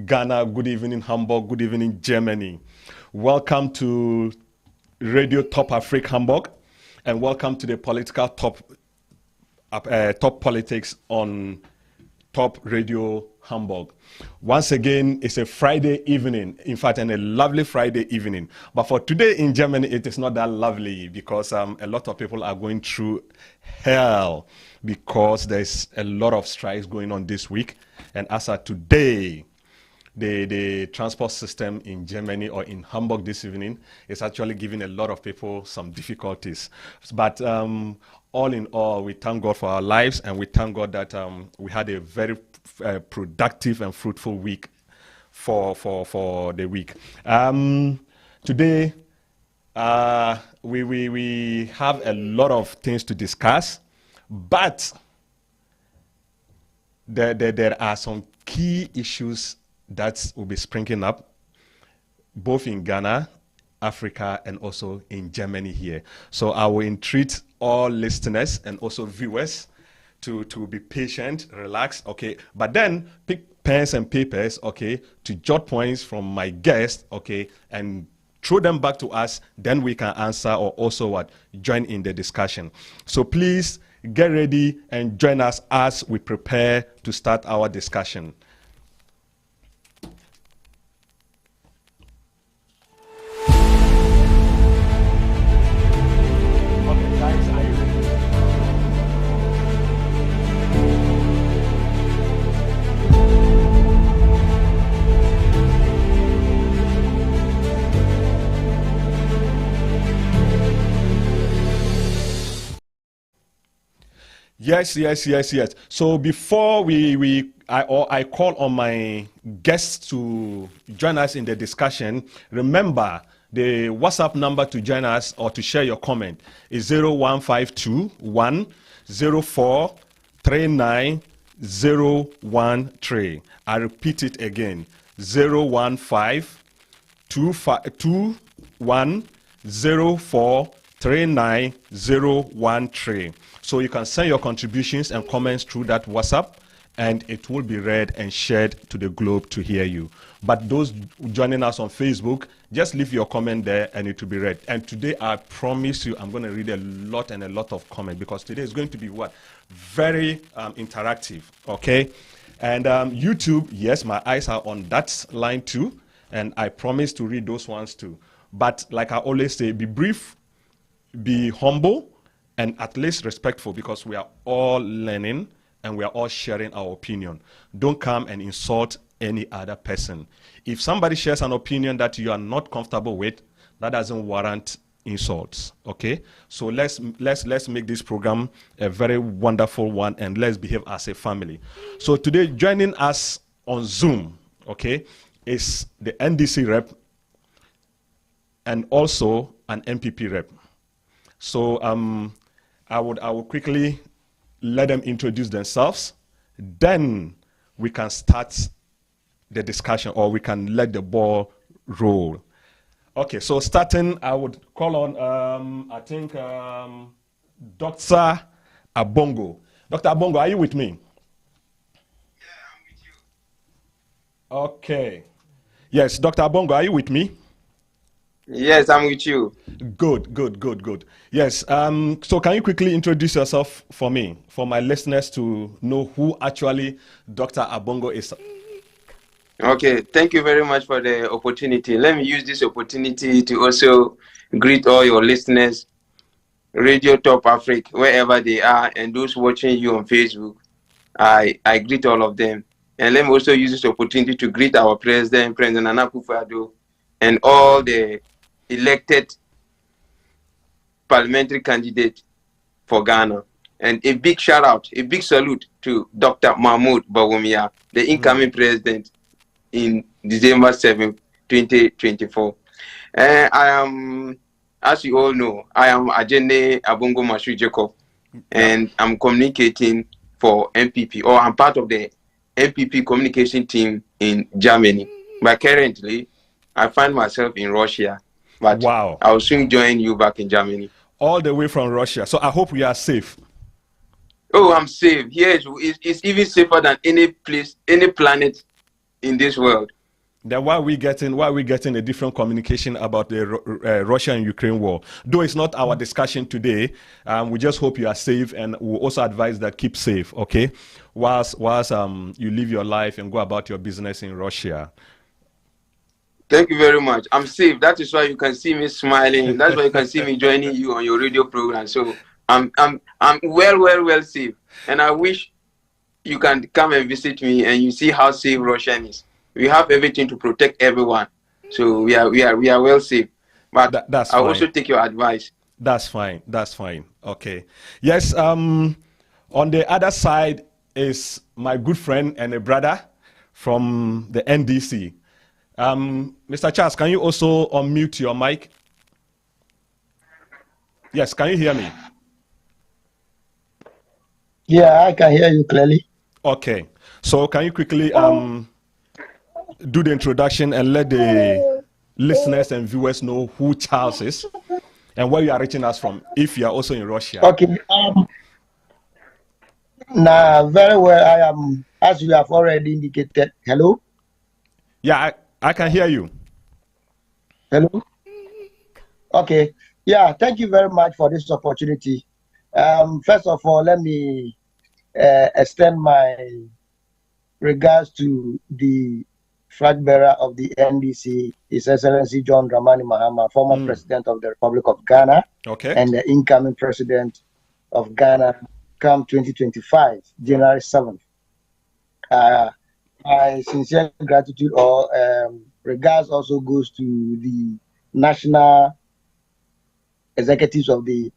Ghana, good evening Hamburg, good evening Germany. Welcome to Radio TopAfric Hamburg, and welcome to the political top politics on Top Radio Hamburg. Once again, it's a Friday evening, in fact, and a lovely Friday evening. But for today in Germany, it is not that lovely because a lot of people are going through hell because there's a lot of strikes going on this week. And as of today, the transport system in Germany or in Hamburg this evening is actually giving a lot of people some difficulties. But all in all, we thank God for our lives, and we thank God that we had a very productive and fruitful week for the week. Today, we have a lot of things to discuss, but there are some key issues that will be springing up both in Ghana, Africa, and also in Germany here. So I will entreat all listeners and also viewers to be patient, relax, okay? But then pick pens and papers, okay, to jot points from my guest, okay, and throw them back to us. Then we can answer or also join in the discussion. So please get ready and join us as we prepare to start our discussion. Yes. So before I call on my guests to join us in the discussion, remember the WhatsApp number to join us or to share your comment is 0152 104 39013. I repeat it again, 015 2104 39013. So you can send your contributions and comments through that WhatsApp, and it will be read and shared to the globe to hear you. But those joining us on Facebook, just leave your comment there and it will be read. And today, I promise you, I'm going to read a lot of comments, because today is going to be very interactive, okay? And YouTube, yes, my eyes are on that line too, and I promise to read those ones too. But like I always say, be brief, be humble, and at least respectful, because we are all learning and we are all sharing our opinion. Don't come and insult any other person. If somebody shares an opinion that you are not comfortable with, that doesn't warrant insults, okay? So let's make this program a very wonderful one, and let's behave as a family. So today, joining us on Zoom, okay, is the NDC rep and also an MPP rep. So I would quickly let them introduce themselves. Then we can start the discussion, or we can let the ball roll. Okay, so starting, I would call on, Dr. Abongo. Dr. Abongo, are you with me? Yeah, I'm with you. Okay. Yes, Dr. Abongo, are you with me? Yes, I'm with you. Good. Yes, so can you quickly introduce yourself for me, for my listeners to know who actually Dr. Abongo is? Okay, thank you very much for the opportunity. Let me use this opportunity to also greet all your listeners, Radio TopAfric, wherever they are, and those watching you on Facebook. I greet all of them. And let me also use this opportunity to greet our President Nana Akufo-Addo, and all the elected parliamentary candidate for Ghana. And a big shout out, a big salute to Dr. Mahmoud Bawumia, the incoming president in December 7, 2024. I am, as you all know, I am Ajene Abongo Mashu Jacob, and I'm communicating for MPP, or I'm part of the MPP communication team in Germany. But currently, I find myself in Russia. But wow. I'll soon join you back in Germany. All the way from Russia. So I hope we are safe. Oh, I'm safe. Here it's even safer than any place, any planet in this world. Then why are we getting a different communication about the Russia and Ukraine war? Though it's not our discussion today, we just hope you are safe, and we'll also advise that keep safe, okay? Whilst you live your life and go about your business in Russia. Thank you very much. I'm safe. That is why you can see me smiling. That's why you can see me joining you on your radio program. So I'm well safe, and I wish you can come and visit me and you see how safe Russia is. We have everything to protect everyone, so we are well safe. But that's I'll fine. also take your advice. That's fine. That's fine. Okay. Yes. On the other side is my good friend and a brother from the NDC. Mr. Charles, can you also unmute your mic? Yes. Can you hear me? Yeah, I can hear you clearly. Okay. So can you quickly do the introduction and let the listeners and viewers know who Charles is and where you are reaching us from, if you are also in Russia? Okay. Very well. I am, as you have already indicated. Hello? Yeah, I can hear you. Hello? Okay. Yeah, thank you very much for this opportunity. First of all, let me extend my regards to the flag bearer of the NDC, His Excellency John Dramani Mahama, former President of the Republic of Ghana, and the incoming President of Ghana come 2025, January 7th. My sincere gratitude or regards also goes to the national executives of the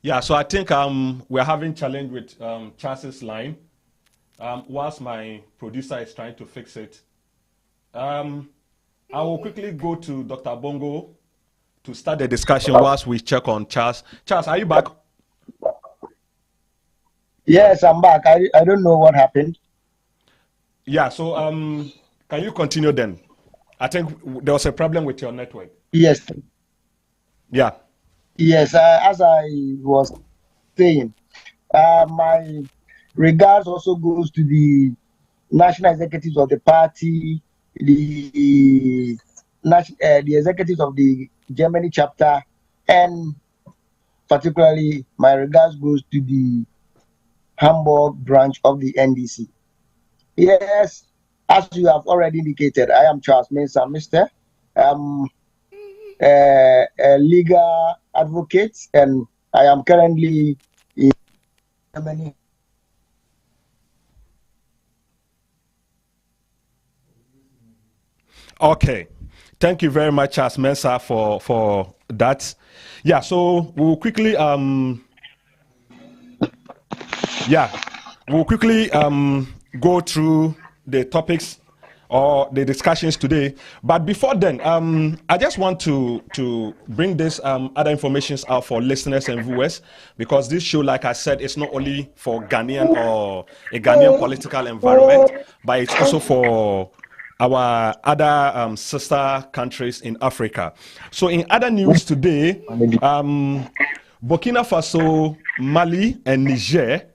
Yeah, so I think we're having challenge with Charles's line. Whilst my producer is trying to fix it, I will quickly go to Dr. Bongo to start the discussion whilst we check on Charles. Charles, are you back? Yes, I'm back. I don't know what happened. Yeah, so can you continue then? I think there was a problem with your network. Yes. Yeah. Yes, as I was saying, my regards also goes to the national executives of the party, the executives of the Germany chapter, and particularly my regards goes to the Hamburg branch of the NDC. Yes, as you have already indicated, I am Charles Mensah, Mr. A legal advocate, and I am currently in Germany. Okay, thank you very much, Charles Mensah, for that. Yeah, so we'll quickly go through the topics or the discussions today. But before then, I just want to bring this other information out for listeners and viewers, because this show, like I said, is not only for Ghanaian or a Ghanaian political environment, but it's also for our other sister countries in Africa. So in other news today, Burkina Faso, Mali, and Niger,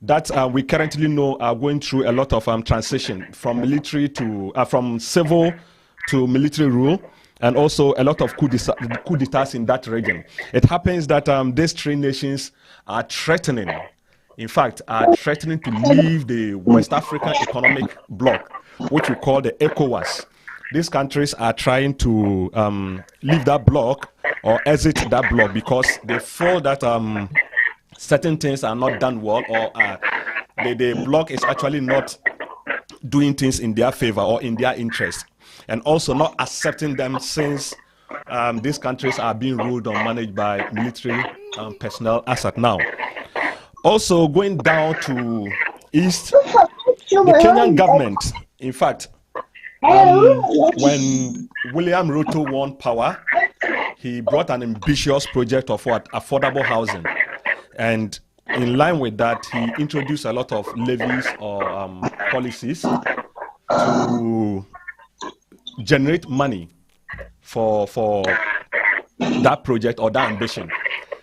that we currently know are going through a lot of transition from military to from civil to military rule, and also a lot of coup d'etats in that region. It happens that these three nations are threatening, in fact, are threatening to leave the West African Economic Bloc, which we call the ECOWAS. These countries are trying to leave that bloc or exit that bloc because they feel that certain things are not done well, or the bloc is actually not doing things in their favor or in their interest, and also not accepting them since these countries are being ruled or managed by military personnel as at now. Also, going down to east, the Kenyan government, in fact, when William Ruto won power, he brought an ambitious project of affordable housing. And in line with that, he introduced a lot of levies or policies to generate money for that project or that ambition.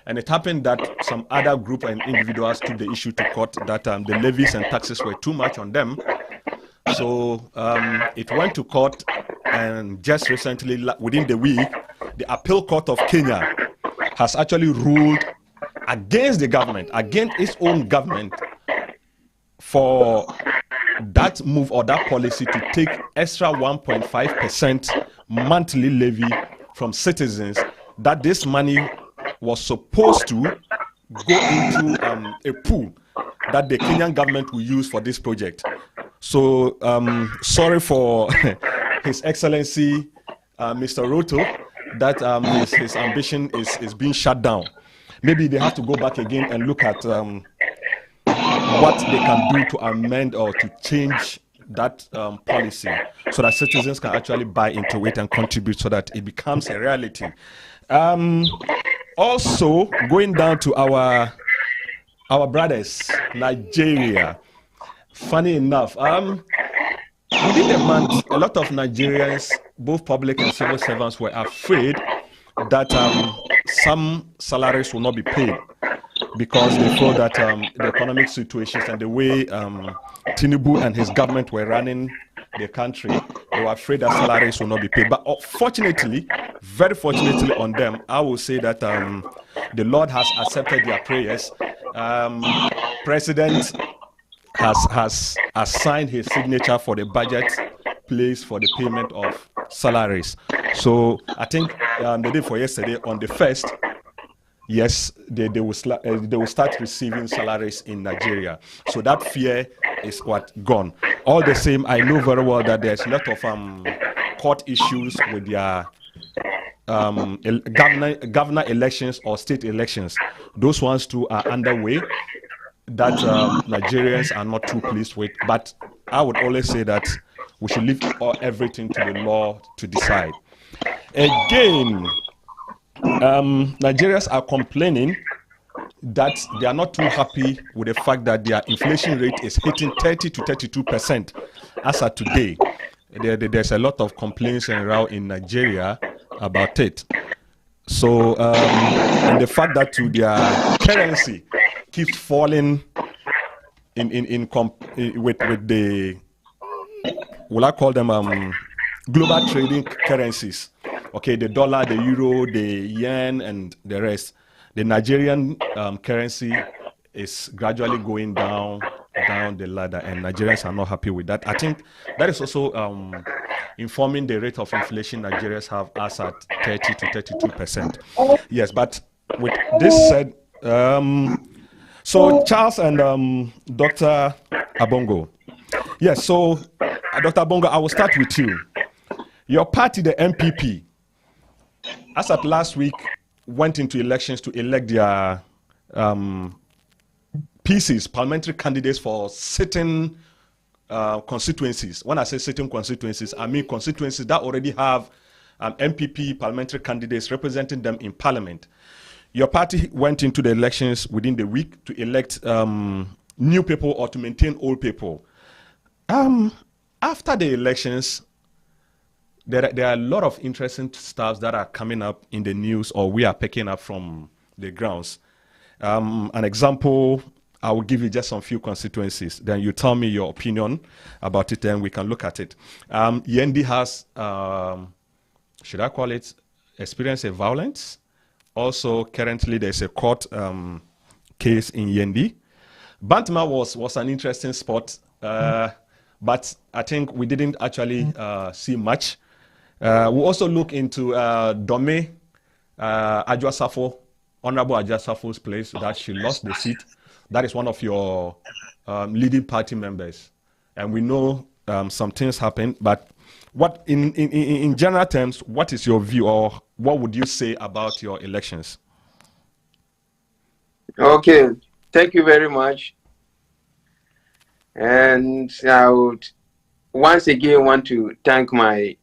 And it happened that some other group and individuals took the issue to court that the levies and taxes were too much on them. So it went to court, and just recently, within the week, the appeal court of Kenya has actually ruled against the government, against its own government, for that move or that policy to take extra 1.5% monthly levy from citizens, that this money was supposed to go into a pool that the Kenyan government will use for this project. So sorry for His Excellency Mr. Ruto that his ambition is being shut down. Maybe they have to go back again and look at what they can do to amend or to change that policy so that citizens can actually buy into it and contribute so that it becomes a reality. Also, going down to our brothers, Nigeria. Funny enough, within the month, a lot of Nigerians, both public and civil servants, were afraid that some salaries will not be paid because they thought that the economic situations and the way Tinubu and his government were running the country, they were afraid that salaries will not be paid. But fortunately, very fortunately on them, I will say that the Lord has accepted their prayers. President has assigned his signature for the budget place for the payment of salaries. So I think the day for yesterday, on the 1st, yes, they will start receiving salaries in Nigeria. So that fear is gone. All the same, I know very well that there's a lot of court issues with their governor elections or state elections. Those ones too are underway that Nigerians are not too pleased with. But I would always say that we should leave everything to the law to decide. Again, Nigerians are complaining that they are not too happy with the fact that their inflation rate is hitting 30 to 32% as of today. There's a lot of complaints and row in Nigeria about it. So, and the fact that to their currency keeps falling with the, will I call them global trading currencies? Okay, the dollar, the euro, the yen, and the rest. The Nigerian currency is gradually going down the ladder, and Nigerians are not happy with that. I think that is also informing the rate of inflation Nigerians have as at 30 to 32%. Yes, but with this said, so Charles and Dr. Abongo. Yes, so Dr. Abongo, I will start with you. Your party, the MPP, as at last week, went into elections to elect their PCs, parliamentary candidates for certain constituencies. When I say certain constituencies, I mean constituencies that already have MPP parliamentary candidates representing them in parliament. Your party went into the elections within the week to elect new people or to maintain old people. After the elections, there are a lot of interesting stuff that are coming up in the news or we are picking up from the grounds. An example, I will give you just some few constituencies. Then you tell me your opinion about it and we can look at it. Yendi has, should I call it, experienced a violence. Also, currently there's a court case in Yendi. Bantama was an interesting spot, but I think we didn't actually see much. We also look into Dome Adjasafo, Honorable Adjasafo's place, that she lost the seat. That is one of your leading party members. And we know some things happened, but what in general terms, what is your view or what would you say about your elections? Okay, thank you very much. And I would once again want to thank my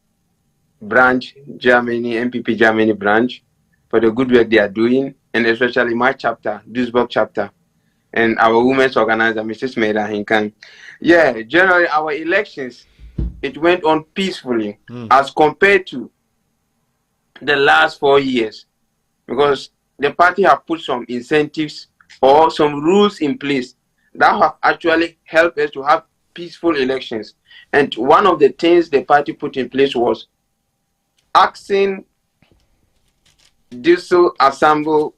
branch, Germany, MPP Germany branch, for the good work they are doing, and especially my chapter, Duisburg chapter, and our women's organizer, Mrs. Meida Hinkan. Yeah, generally our elections, it went on peacefully as compared to the last 4 years, because the party have put some incentives or some rules in place that have actually helped us to have peaceful elections. And one of the things the party put in place was asking district assembly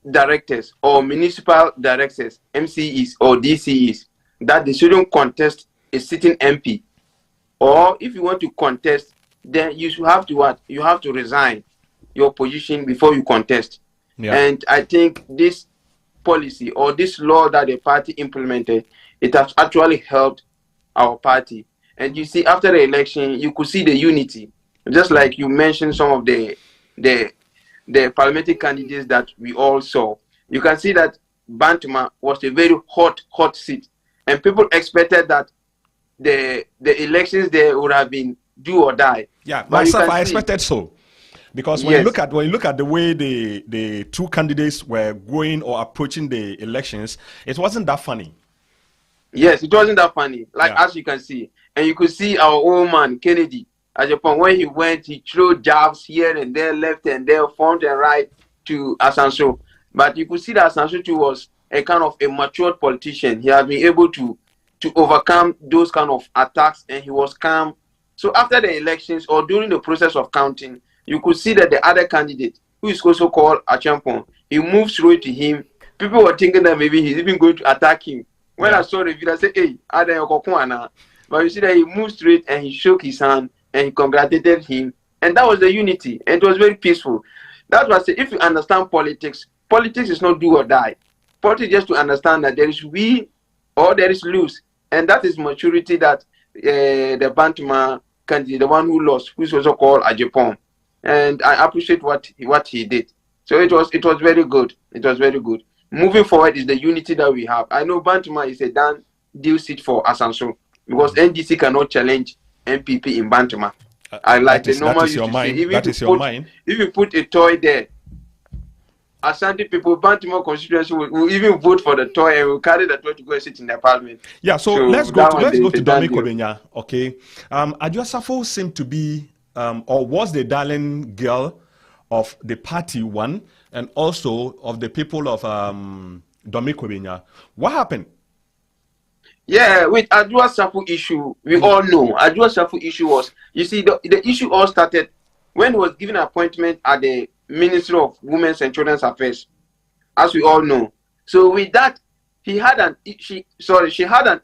directors or municipal directors, MCEs or DCEs, that they shouldn't contest a sitting MP. Or if you want to contest, then you should have to what? You have to resign your position before you contest. Yeah. And I think this policy or this law that the party implemented, it has actually helped our party. And you see, after the election, you could see the unity. Just like you mentioned some of the parliamentary candidates that we all saw. You can see that Bantama was a very hot seat. And people expected that the elections there would have been do or die. Yeah, myself, I expected so. Because when you look at the way the two candidates were going or approaching the elections, it wasn't that funny. Yes, it wasn't that funny. Like as you can see. And you could see our old man, Kennedy, at the point when he went, he threw jabs here and there, left and there, front and right to Asanso. But you could see that Asanso too was a kind of a matured politician. He had been able to overcome those kind of attacks, and he was calm. So after the elections or during the process of counting, you could see that the other candidate, who is also called Achampon, he moved straight to him. People were thinking that maybe he's even going to attack him. When I saw the video, I said, hey, Aden. But you see that he moved straight and he shook his hand and he congratulated him. And that was the unity. And it was very peaceful. That's why I say, if you understand politics, politics is not do or die. Politics is just to understand that there is win or there is lose. And that is maturity that the Bantama candidate, the one who lost, who is also called Ajapon. And I appreciate what he did. So it was very good. It was very good. Moving forward is the unity that we have. I know Bantama is a done deal seat for Asanso because NDC cannot challenge MPP in Bantama. I like the normal used to say, if you put a toy there, Ashanti people, Bantama constituency will even vote for the toy and will carry the toy to go and sit in the parliament. Yeah, so let's go to Dami Kobenya. Okay, Adwoa Safo seemed to be or was the darling girl of the party one and also of the people of Dami Kobenya. What happened? Yeah, with Adwoa Safo issue, we all know Adwoa Safo issue was, you see, the issue all started when he was given an appointment at the Ministry of Women's and Children's Affairs, as we all know. So with that, she had an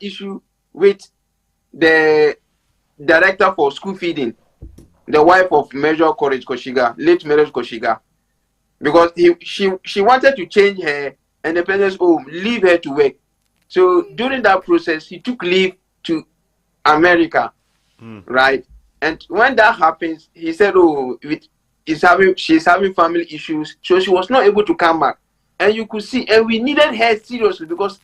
issue with the director for school feeding, the wife of Major Courage Koshiga, late Major Koshiga, because she wanted to change her independence home, leave her to work. So during that process, he took leave to America, right? And when that happens, he said, "Oh, she's having family issues," so she was not able to come back. And you could see, and we needed her seriously because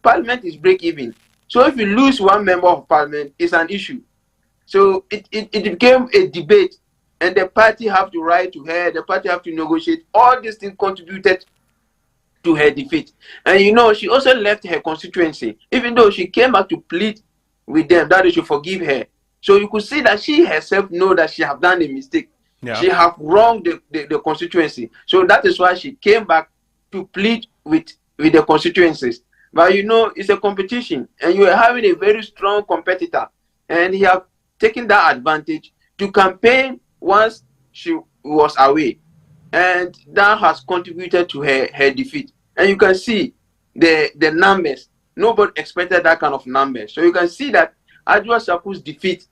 Parliament is break even. So if you lose one member of Parliament, it's an issue. So it became a debate, and the party have to write to her. The party have to negotiate. All these things contributed to her defeat. And she also left her constituency, even though she came back to plead with them that they should forgive her. So you could see that she herself know that she have done a mistake. Yeah. She have wronged the constituency. So that is why she came back to plead with the constituencies. But it's a competition, and you are having a very strong competitor, and he have taken that advantage to campaign once she was away. And that has contributed to her defeat. And you can see the numbers. Nobody expected that kind of numbers. So you can see that Adwoa Safo's defeat,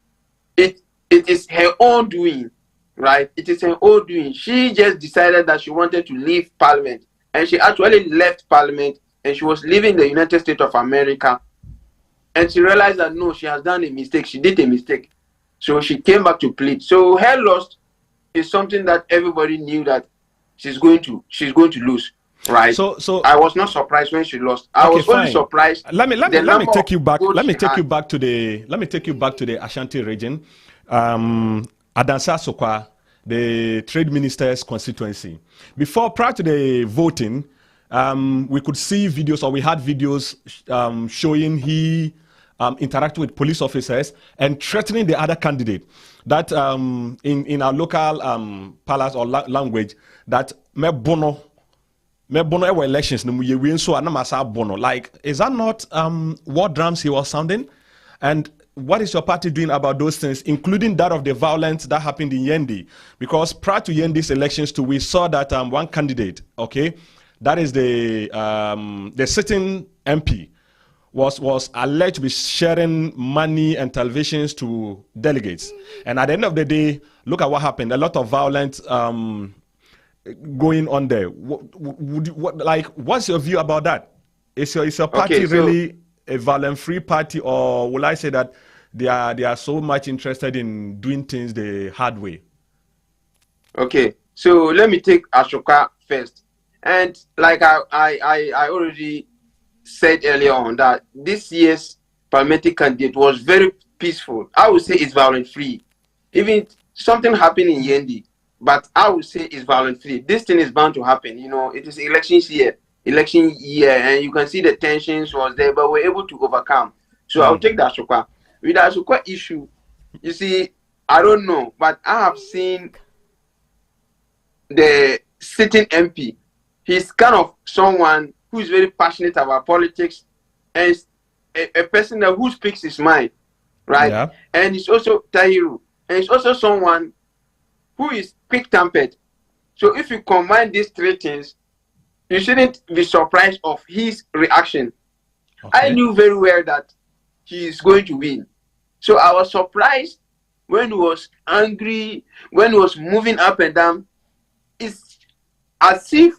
it is her own doing, right? It is her own doing. She just decided that she wanted to leave Parliament. And she actually left Parliament, and she was leaving the United States of America. And she realized that no, she has done a mistake. She did a mistake. So she came back to plead. So her loss is something that everybody knew that she's going to lose, right? So I was not surprised when she lost. I was only surprised. Let me take you back. Let me take you back to the Ashanti region. Adansa Sokwa, the trade minister's constituency. Prior to the voting, we could see videos, or we had videos showing he interacting with police officers and threatening the other candidate. That in our local palace or language, that me bono me bono ewa elections no ye win so anamasa bono. Like, is that not war drums he was sounding? And what is your party doing about those things, including that of the violence that happened in Yendi? Because prior to Yendi's elections too, we saw that one candidate, okay, that is the sitting MP, was alleged to be sharing money and televisions to delegates. And at the end of the day, look at what happened. A lot of violence going on there. What's your view about that? Is your party really a violent-free party, or will I say that they are so much interested in doing things the hard way? Okay, so let me take Ashoka first. And like I already said earlier on, that this year's parliamentary candidate was very peaceful. I would say it's violent-free. Even something happened in Yendi, but I would say it's violent-free. This thing is bound to happen. You know, it is election year, and you can see the tensions was there, but we're able to overcome. So I'll take the Ashoka. With the Ashoka issue, you see, I don't know, but I have seen the sitting MP. He's kind of someone who is very passionate about politics, and a person who speaks his mind, right? Yeah. And he's also Tahiru, and he's also someone who is quick-tempered. So if you combine these three things, you shouldn't be surprised of his reaction. Okay. I knew very well that he is going to win. So I was surprised when he was angry, when he was moving up and down. It's as if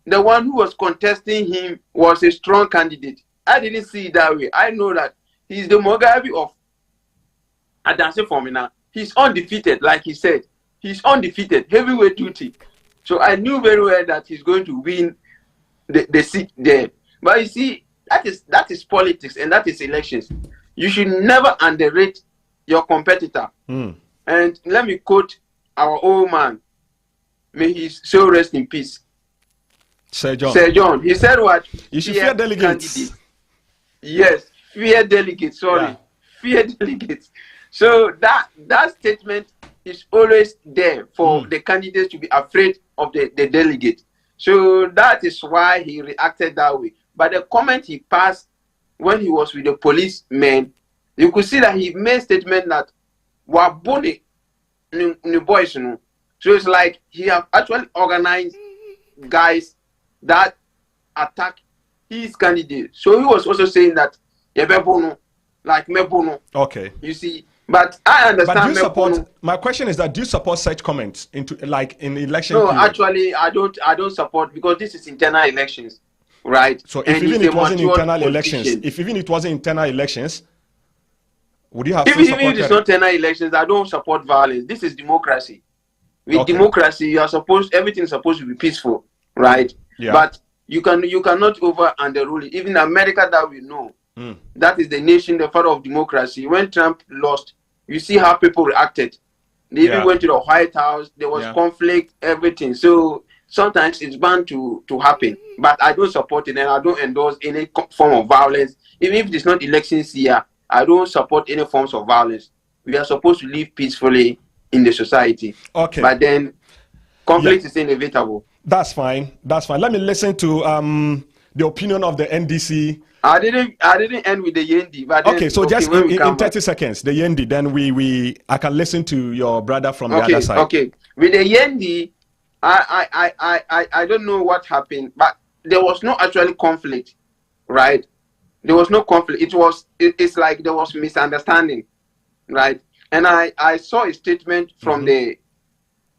the one who was contesting him was a strong candidate. I didn't see it that way. I know that he's the Mugabe of Adanse Formina. He's undefeated, like he said. He's undefeated, heavyweight duty. So I knew very well that he's going to win the seat there. But you see, that is politics and that is elections. You should never underrate your competitor. And let me quote our old man. May his soul rest in peace. Sir John. He said what? You should fear delegates. Candidate. Yes, fear delegates. Sorry. Yeah. Fear delegates. So that statement is always there for the candidates to be afraid of the delegate. So that is why he reacted that way. But the comment he passed when he was with the policemen, you could see that he made a statement that wabone ni boys. So it's like he have actually organized guys that attack his candidate. So he was also saying that like mebono. Okay. You see. But I understand. But do you support? My question is that do you support such comments in election? No, period? Actually, I don't support, because this is internal elections, right? So if even it wasn't internal elections, would you have? Even if it's not internal elections, I don't support violence. This is democracy. With democracy, everything is supposed to be peaceful, right? Yeah. But you cannot over underrule it. Even America, that we know. That is the nation, the father of democracy. When Trump lost, you see how people reacted. They even went to the White House. There was conflict, everything. So sometimes it's bound to happen. But I don't support it, and I don't endorse any form of violence. Even if it's not elections here, I don't support any forms of violence. We are supposed to live peacefully in the society. Okay. But then conflict is inevitable. That's fine. Let me listen to the opinion of the NDC. I didn't end with the Yendi, but then, okay, so just in 30 seconds, the Yendi, then I can listen to your brother from the other side. Okay. With the Yendi, I don't know what happened, but there was no actually conflict, right? There was no conflict. It's like there was misunderstanding, right? And I saw a statement from the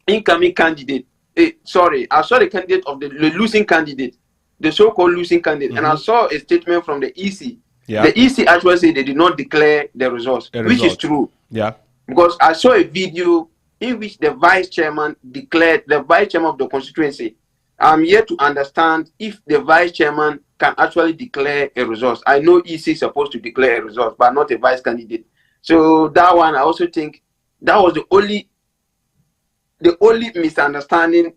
incoming candidate. I saw the candidate of the losing candidate. The so-called losing candidate, and I saw a statement from the EC. Yeah. The EC actually said they did not declare the results, which is true. Yeah. Because I saw a video in which the vice chairman declared, the vice chairman of the constituency. I'm yet to understand if the vice chairman can actually declare a result. I know EC is supposed to declare a result, but not a vice candidate. So that one, I also think that was the only misunderstanding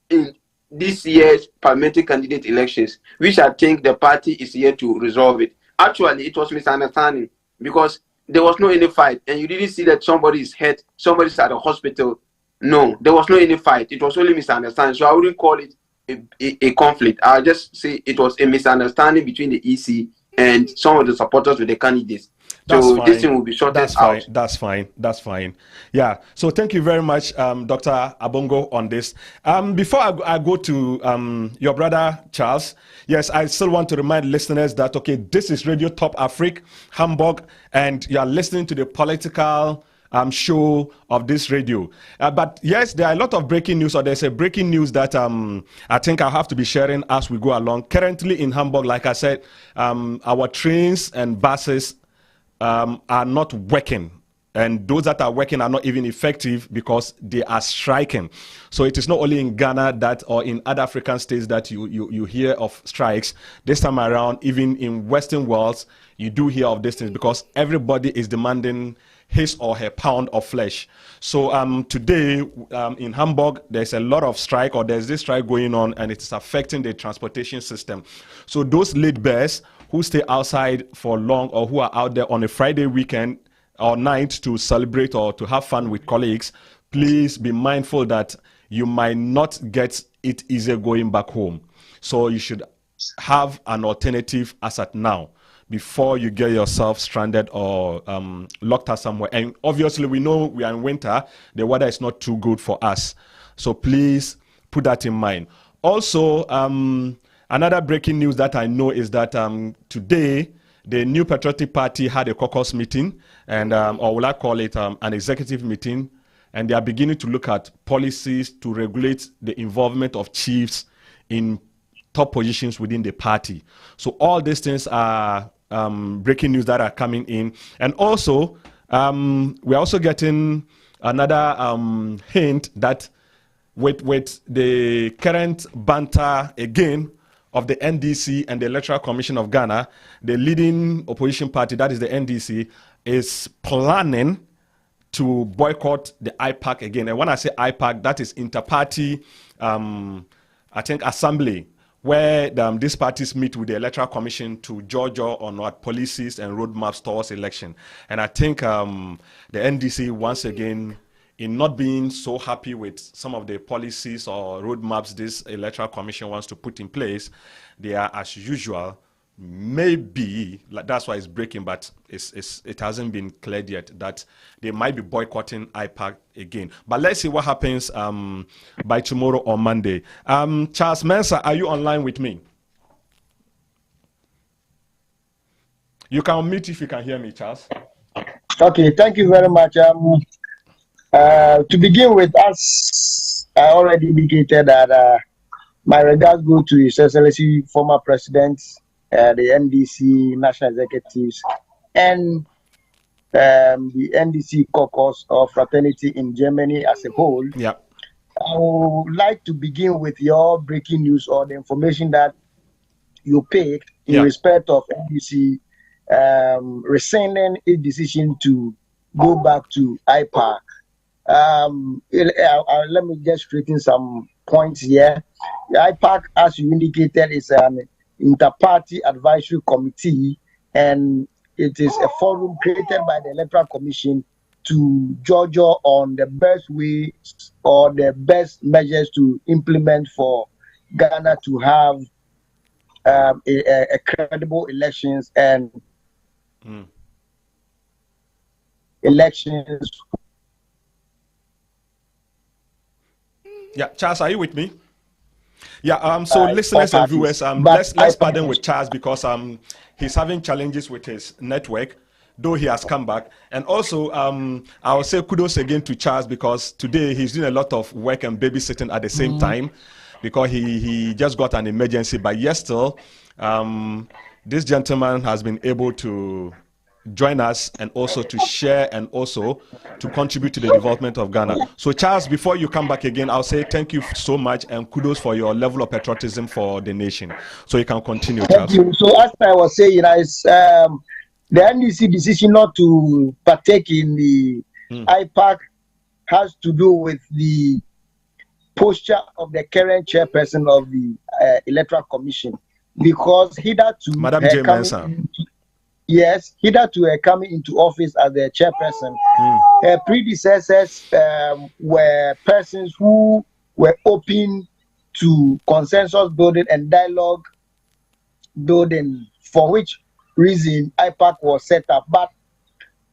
in this year's parliamentary candidate elections, which I think the party is here to resolve it. Actually, it was misunderstanding because there was no any fight, and you didn't see that somebody is hurt, somebody's at the hospital. No, there was no any fight. It was only misunderstanding. So I wouldn't call it a a conflict. I'll just say it was a misunderstanding between the EC and some of the supporters with the candidates. So this thing will be sorted out. That's fine. Yeah. So thank you very much, Dr. Abongo, on this. Before I go to your brother Charles, yes, I still want to remind listeners that this is Radio TopAfric, Hamburg, and you are listening to the political show of this radio. But yes, there are a lot of breaking news, or there's a breaking news that I think I'll have to be sharing as we go along. Currently in Hamburg, like I said, our trains and buses are not working, and those that are working are not even effective because they are striking. So it is not only in Ghana that, or in other African states, that you hear of strikes. This time around, even in Western worlds, you do hear of these things because everybody is demanding his or her pound of flesh. So today in Hamburg, there's a lot of strike, or there's this strike going on, and it's affecting the transportation system. So those late bears who stay outside for long, or who are out there on a Friday weekend or night to celebrate or to have fun with colleagues, please be mindful that you might not get it easier going back home. So you should have an alternative as at now, before you get yourself stranded or locked out somewhere. And obviously, we know we are in winter. The weather is not too good for us. So please put that in mind. Also, another breaking news that I know is that today, the New Patriotic Party had a caucus meeting, and or will I call it an executive meeting, and they are beginning to look at policies to regulate the involvement of chiefs in top positions within the party. So all these things are breaking news that are coming in. And also, we're also getting another hint that with the current banter again of the NDC and the Electoral Commission of Ghana, the leading opposition party, that is the NDC, is planning to boycott the IPAC again. And when I say IPAC, that is Inter-Party, I think, Assembly, where these parties meet with the Electoral Commission to judge on what policies and roadmaps towards election. And I think the NDC, once again, in not being so happy with some of the policies or roadmaps this Electoral Commission wants to put in place, they are, as usual, maybe, that's why it's breaking, but it hasn't been cleared yet, that they might be boycotting IPAC again. But let's see what happens by tomorrow or Monday. Charles Mensah, are you online with me? You can unmute if you can hear me, Charles. Okay, thank you very much. To begin with, as I already indicated, that my regards go to His Excellency, former President, the NDC national executives, and the NDC caucus of fraternity in Germany as a whole. Yeah. I would like to begin with your breaking news, or the information that you picked in respect of NDC rescinding its decision to go back to IPAC. Let me just straighten some points here. The IPAC, as you indicated, is an inter-party advisory committee, and it is a forum created by the Electoral Commission to judge on the best ways or the best measures to implement for Ghana to have a credible elections and elections. Yeah, Charles, are you with me? Yeah, so listeners and viewers, let's pardon with Charles because he's having challenges with his network, though he has come back. And also, I will say kudos again to Charles because today he's doing a lot of work and babysitting at the same time because he just got an emergency. But yes, still, this gentleman has been able to join us and also to share and also to contribute to the development of Ghana. So Charles, before you come back again, I'll say thank you so much and kudos for your level of patriotism for the nation. So you can continue, Charles. Thank you. So as I was saying, it's the NDC decision not to partake in the IPAC has to do with the posture of the current chairperson of the Electoral Commission, because hitherto, Madam J. Mensah. Yes, hitherto coming into office as the chairperson, predecessors were persons who were open to consensus building and dialogue building, for which reason IPAC was set up. But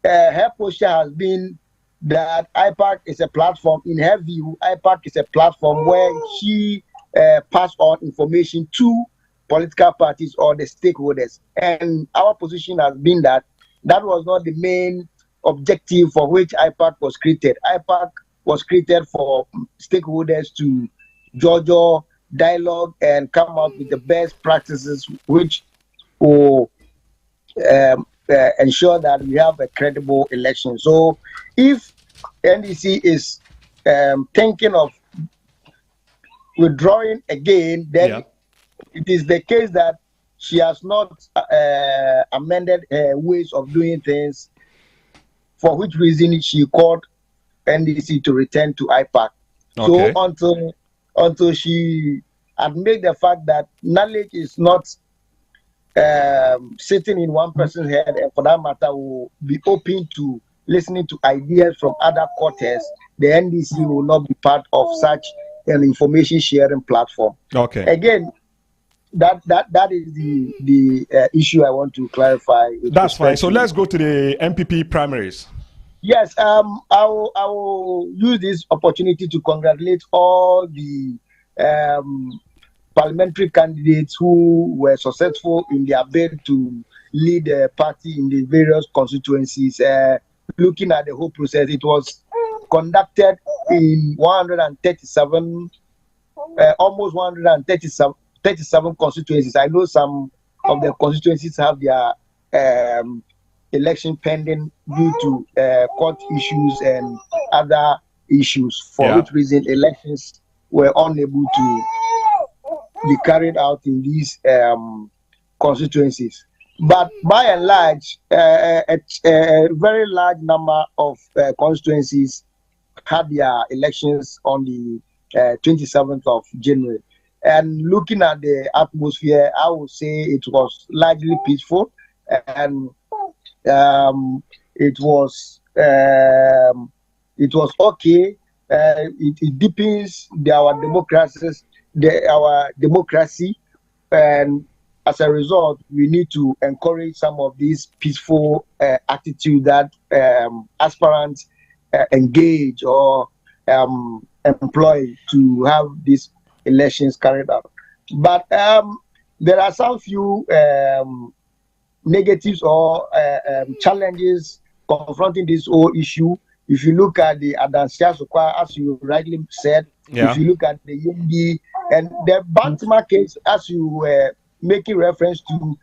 her posture has been that IPAC is a platform. In her view, IPAC is a platform where she pass on information to political parties or the stakeholders. And our position has been that that was not the main objective for which IPAC was created. IPAC was created for stakeholders to judge, dialogue, and come out with the best practices which will ensure that we have a credible election. So if NDC is thinking of withdrawing again, then it is the case that she has not amended her ways of doing things, for which reason she called NDC to return to IPAC. Okay. So until she admit the fact that knowledge is not sitting in one person's head, and for that matter will be open to listening to ideas from other quarters, the NDC will not be part of such an information sharing platform. Okay. Again, that is the issue I want to clarify. That's fine. So let's go to the MPP primaries. Yes, I will use this opportunity to congratulate all the parliamentary candidates who were successful in their bid to lead the party in the various constituencies. Looking at the whole process, it was conducted in 137, almost 137 constituencies. I know some of the constituencies have their election pending due to court issues and other issues, for which reason elections were unable to be carried out in these constituencies. But by and large, a very large number of constituencies had their elections on the 27th of January. And looking at the atmosphere, I would say it was largely peaceful, and it was okay. It deepens our democracy, and as a result, we need to encourage some of these peaceful attitude that aspirants engage or employ to have these elections carried out. But there are some few negatives or challenges confronting this whole issue. If you look at the Adansia Sokwa, as you rightly said, if you look at the Yendi and the Bantima case, as you were making reference to,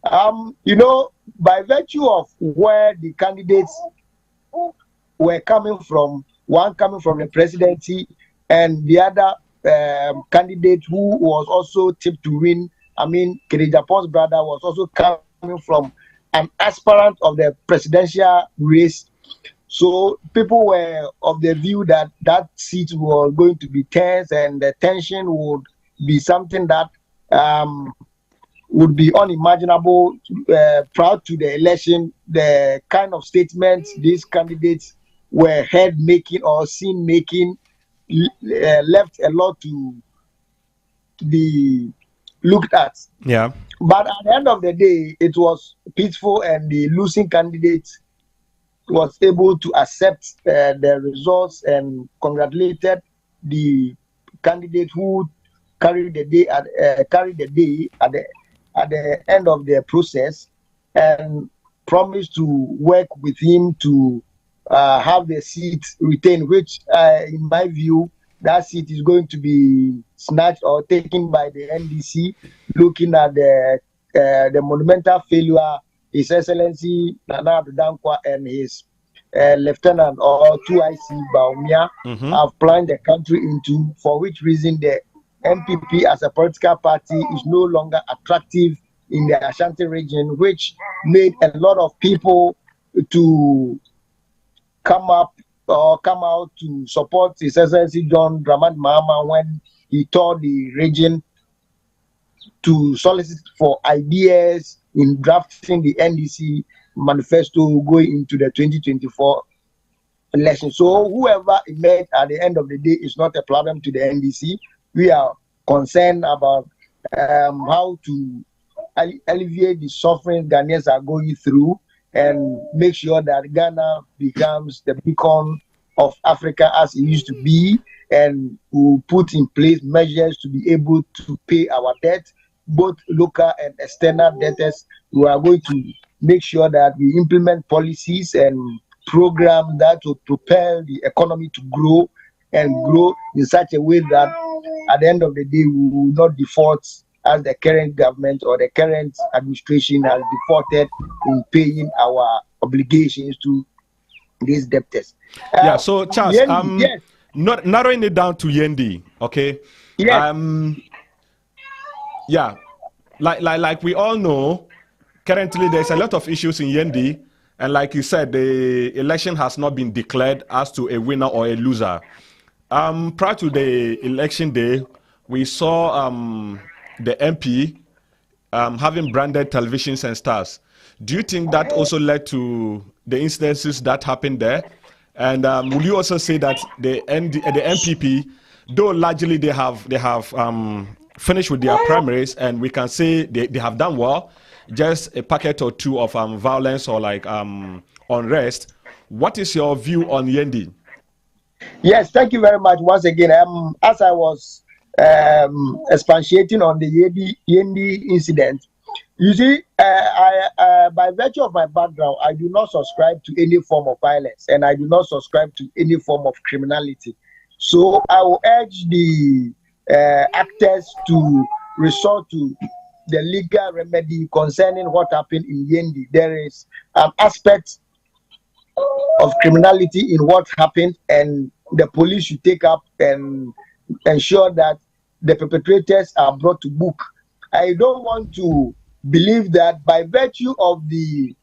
by virtue of where the candidates were coming from, one coming from the presidency and the other candidate who was also tipped to win, Kerejapon's brother was also coming from an aspirant of the presidential race. So people were of the view that that seat was going to be tense, and the tension would be something that would be unimaginable prior to the election. The kind of statements these candidates were heard making or seen making left a lot to be looked at. Yeah. But at the end of the day, it was peaceful, and the losing candidate was able to accept the results and congratulated the candidate who carried the day at the end of the process, and promised to work with him to have the seat retained, which in my view, that seat is going to be snatched or taken by the NDC. Looking at the monumental failure His Excellency Nana Addo Dankwa and his Lieutenant or 2IC Baumia have plunged the country into, for which reason the MPP as a political party is no longer attractive in the Ashanti region, which made a lot of people to come out to support His Excellency John Dramani Mahama when he toured the region to solicit for ideas in drafting the NDC manifesto going into the 2024 election. So whoever emerged at the end of the day is not a problem to the NDC. We are concerned about how to alleviate the suffering Ghanaians are going through and make sure that Ghana becomes the beacon of Africa as it used to be, and will put in place measures to be able to pay our debt, both local and external debtors. We are going to make sure that we implement policies and programs that will propel the economy to grow and grow in such a way that at the end of the day we will not default as the current government or the current administration has defaulted in paying our obligations to these debtors. Yeah, so Charles, Yendi, yes. not narrowing it down to Yendi, okay? Yes. Yeah, like we all know, currently there's a lot of issues in Yendi, and like you said, the election has not been declared as to a winner or a loser. Prior to the election day, we saw the MP having branded televisions and stars. Do you think that also led to the incidences that happened there? And will you also say that the MPP, though largely they have finished with their primaries, and we can say they have done well, just a packet or two of violence or like unrest. What is your view on Yendi? Yes, thank you very much once again. As I was expatiating on the Yendi incident, you see, by virtue of my background, I do not subscribe to any form of violence, and I do not subscribe to any form of criminality. So I will urge the actors to resort to the legal remedy concerning what happened in Yendi. There is an aspect of criminality in what happened, and the police should take up and ensure that the perpetrators are brought to book. I don't want to believe that by virtue of the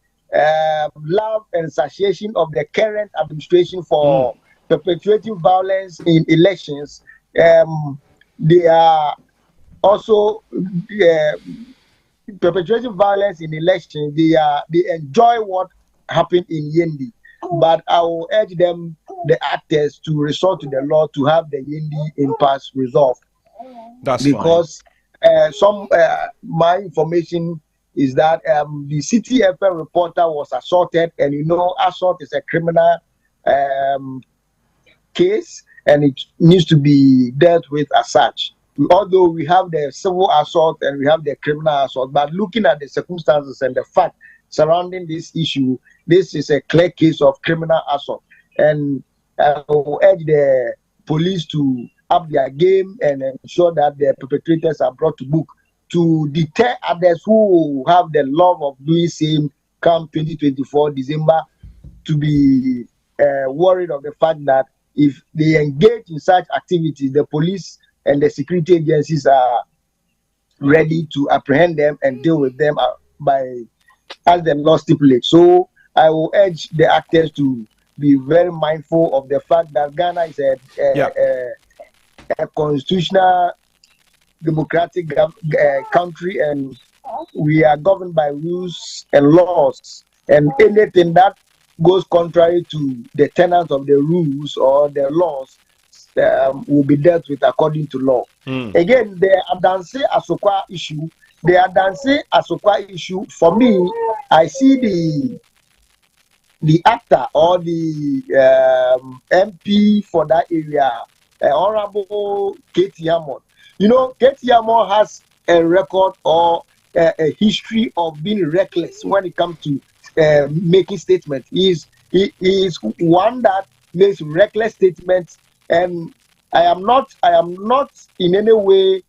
love and satiation of the current administration for perpetuating violence in elections, they are also perpetuating violence in elections. They enjoy what happened in Yendi. But I will urge them, the actors, to resort to the law to have the Yendi impasse resolved. That's because my information is that the City FM reporter was assaulted, and you know, assault is a criminal case, and it needs to be dealt with as such. Although we have the civil assault and we have the criminal assault, but looking at the circumstances and the fact surrounding this issue, this is a clear case of criminal assault, and I will urge the police to up their game and ensure that the perpetrators are brought to book to deter others who have the love of doing same come 2024 December, to be worried of the fact that if they engage in such activities, the police and the security agencies are ready to apprehend them and deal with them as the law stipulates. So I will urge the actors to be very mindful of the fact that Ghana is a constitutional democratic country, and we are governed by rules and laws, and anything that goes contrary to the tenets of the rules or the laws will be dealt with according to law. Again, the Adanse Asokwa issue, for me, I see the actor or the MP for that area, Honorable Katie Hammond. You know, Katie Hammond has a record or a history of being reckless when it comes to making statements. He is one that makes reckless statements, and I am not in any way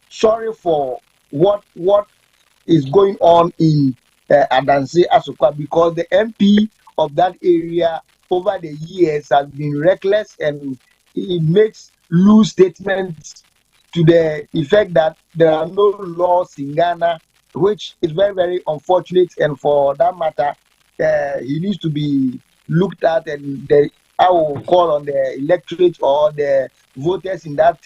sorry for what is going on in Adanse Asokwa, because the MP of that area over the years has been reckless, and he makes loose statements to the effect that there are no laws in Ghana, which is very, very unfortunate. And for that matter, he needs to be looked at, and I will call on the electorate or the voters in that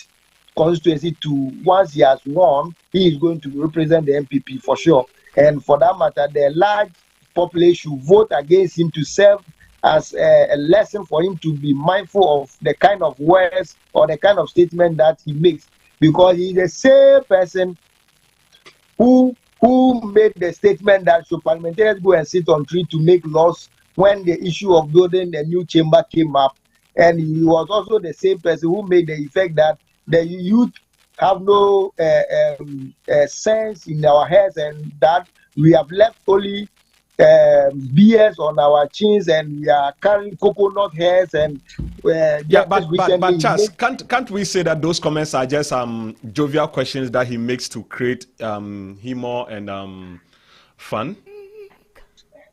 constituency to, once he has won, he is going to represent the MPP for sure. And for that matter, the large population should vote against him to serve as a lesson for him to be mindful of the kind of words or the kind of statement that he makes, because he's the same person who made the statement that should parliamentarians go and sit on tree to make laws when the issue of building a new chamber came up. And he was also the same person who made the effect that the youth have no sense in our heads, and that we have left only beards on our chins, and we are carrying coconut hairs. And but Charles, can't we say that those comments are just jovial questions that he makes to create humor and fun?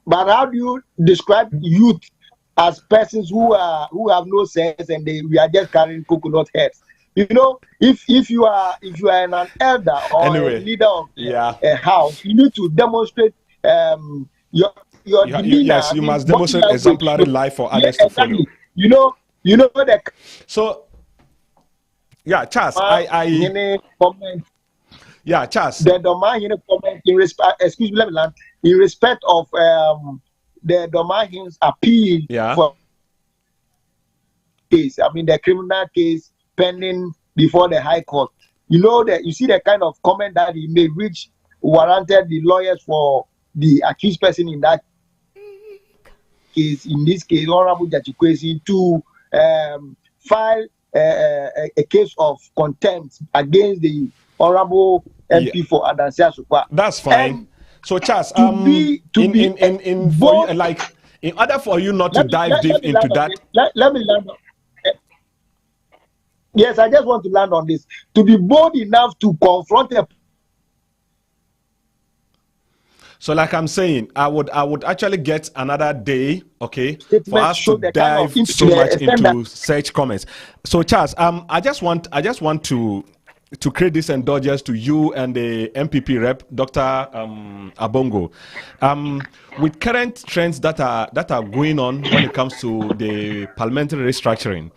But how do you describe youth as persons who have no sense, and we are just carrying coconut heads? You know, if you are an elder or a leader of a house, you need to demonstrate your demeanor. Yes, you must demonstrate exemplary life for others to follow. You know that. So, yeah, Charles, comment. Yeah, Charles. The Domahin comment in respect. Excuse me, let me land. In respect of the Domahin's appeal for case. I mean, the criminal case pending before the High Court. You know that you see the kind of comment that he made, which warranted the lawyers for the accused person in that case, in this case, Honorable Jachikwesi, to file a case of contempt against the Honorable MP for Adansia Sukwa. That's fine. So, Charles, in order for you not to dive deep into that, let me land on. Yes, I just want to land on this. To be bold enough to confront a. So, like I'm saying, I would actually get another day, okay, for us to dive so much into such comments. So, Charles, I just want to create this indulgence to you and the MPP rep, Dr. Abongo. With current trends that are going on when it comes to the parliamentary restructuring,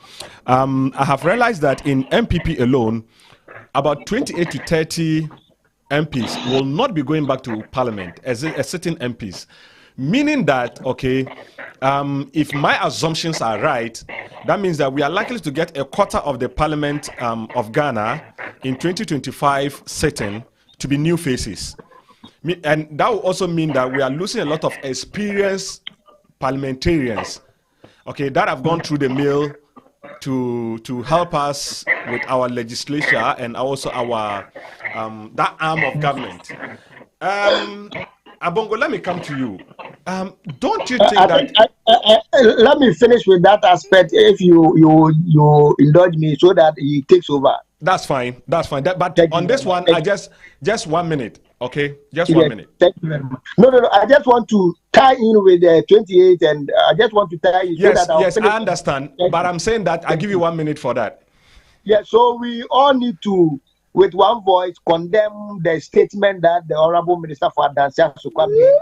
I have realized that in MPP alone, about 28 to 30 MPs will not be going back to parliament as sitting MPs. Meaning that, okay, if my assumptions are right, that means that we are likely to get a quarter of the parliament of Ghana in 2025 sitting to be new faces. And that will also mean that we are losing a lot of experienced parliamentarians, okay, that have gone through the mill to help us with our legislature and also our that arm of government. Abongo, let me come to you. Don't you think that? Let me finish with that aspect, if you indulge me, so that he takes over. That's fine. That's fine. But on this one, I just 1 minute, okay? Just 1 minute. Thank you very much. No. I just want to tie in with the 28, and I just want to tie in. Yes, I understand. But I'm saying that I give you 1 minute for that. Yeah. So we all need to, with one voice, condemn the statement that the Honorable Minister for Adansia Sukwa made.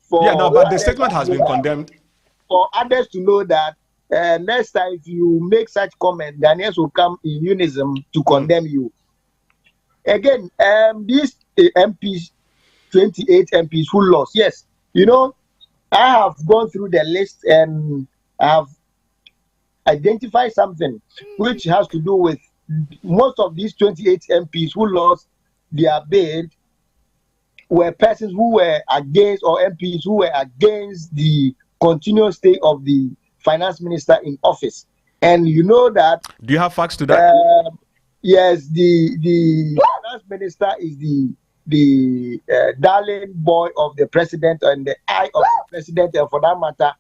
But the statement has been condemned. For others to know that next time if you make such comment, Ghanaians will come in unison to condemn you. Again, these MPs, 28 MPs who lost. Yes, you know, I have gone through the list and I have identified something which has to do with most of these 28 MPs who lost their bid were persons who were against, or MPs who were against the continuous stay of the finance minister in office. And you know that. Do you have facts to that? Yes, the finance minister is the darling boy of the president and the eye of the president, and for that matter,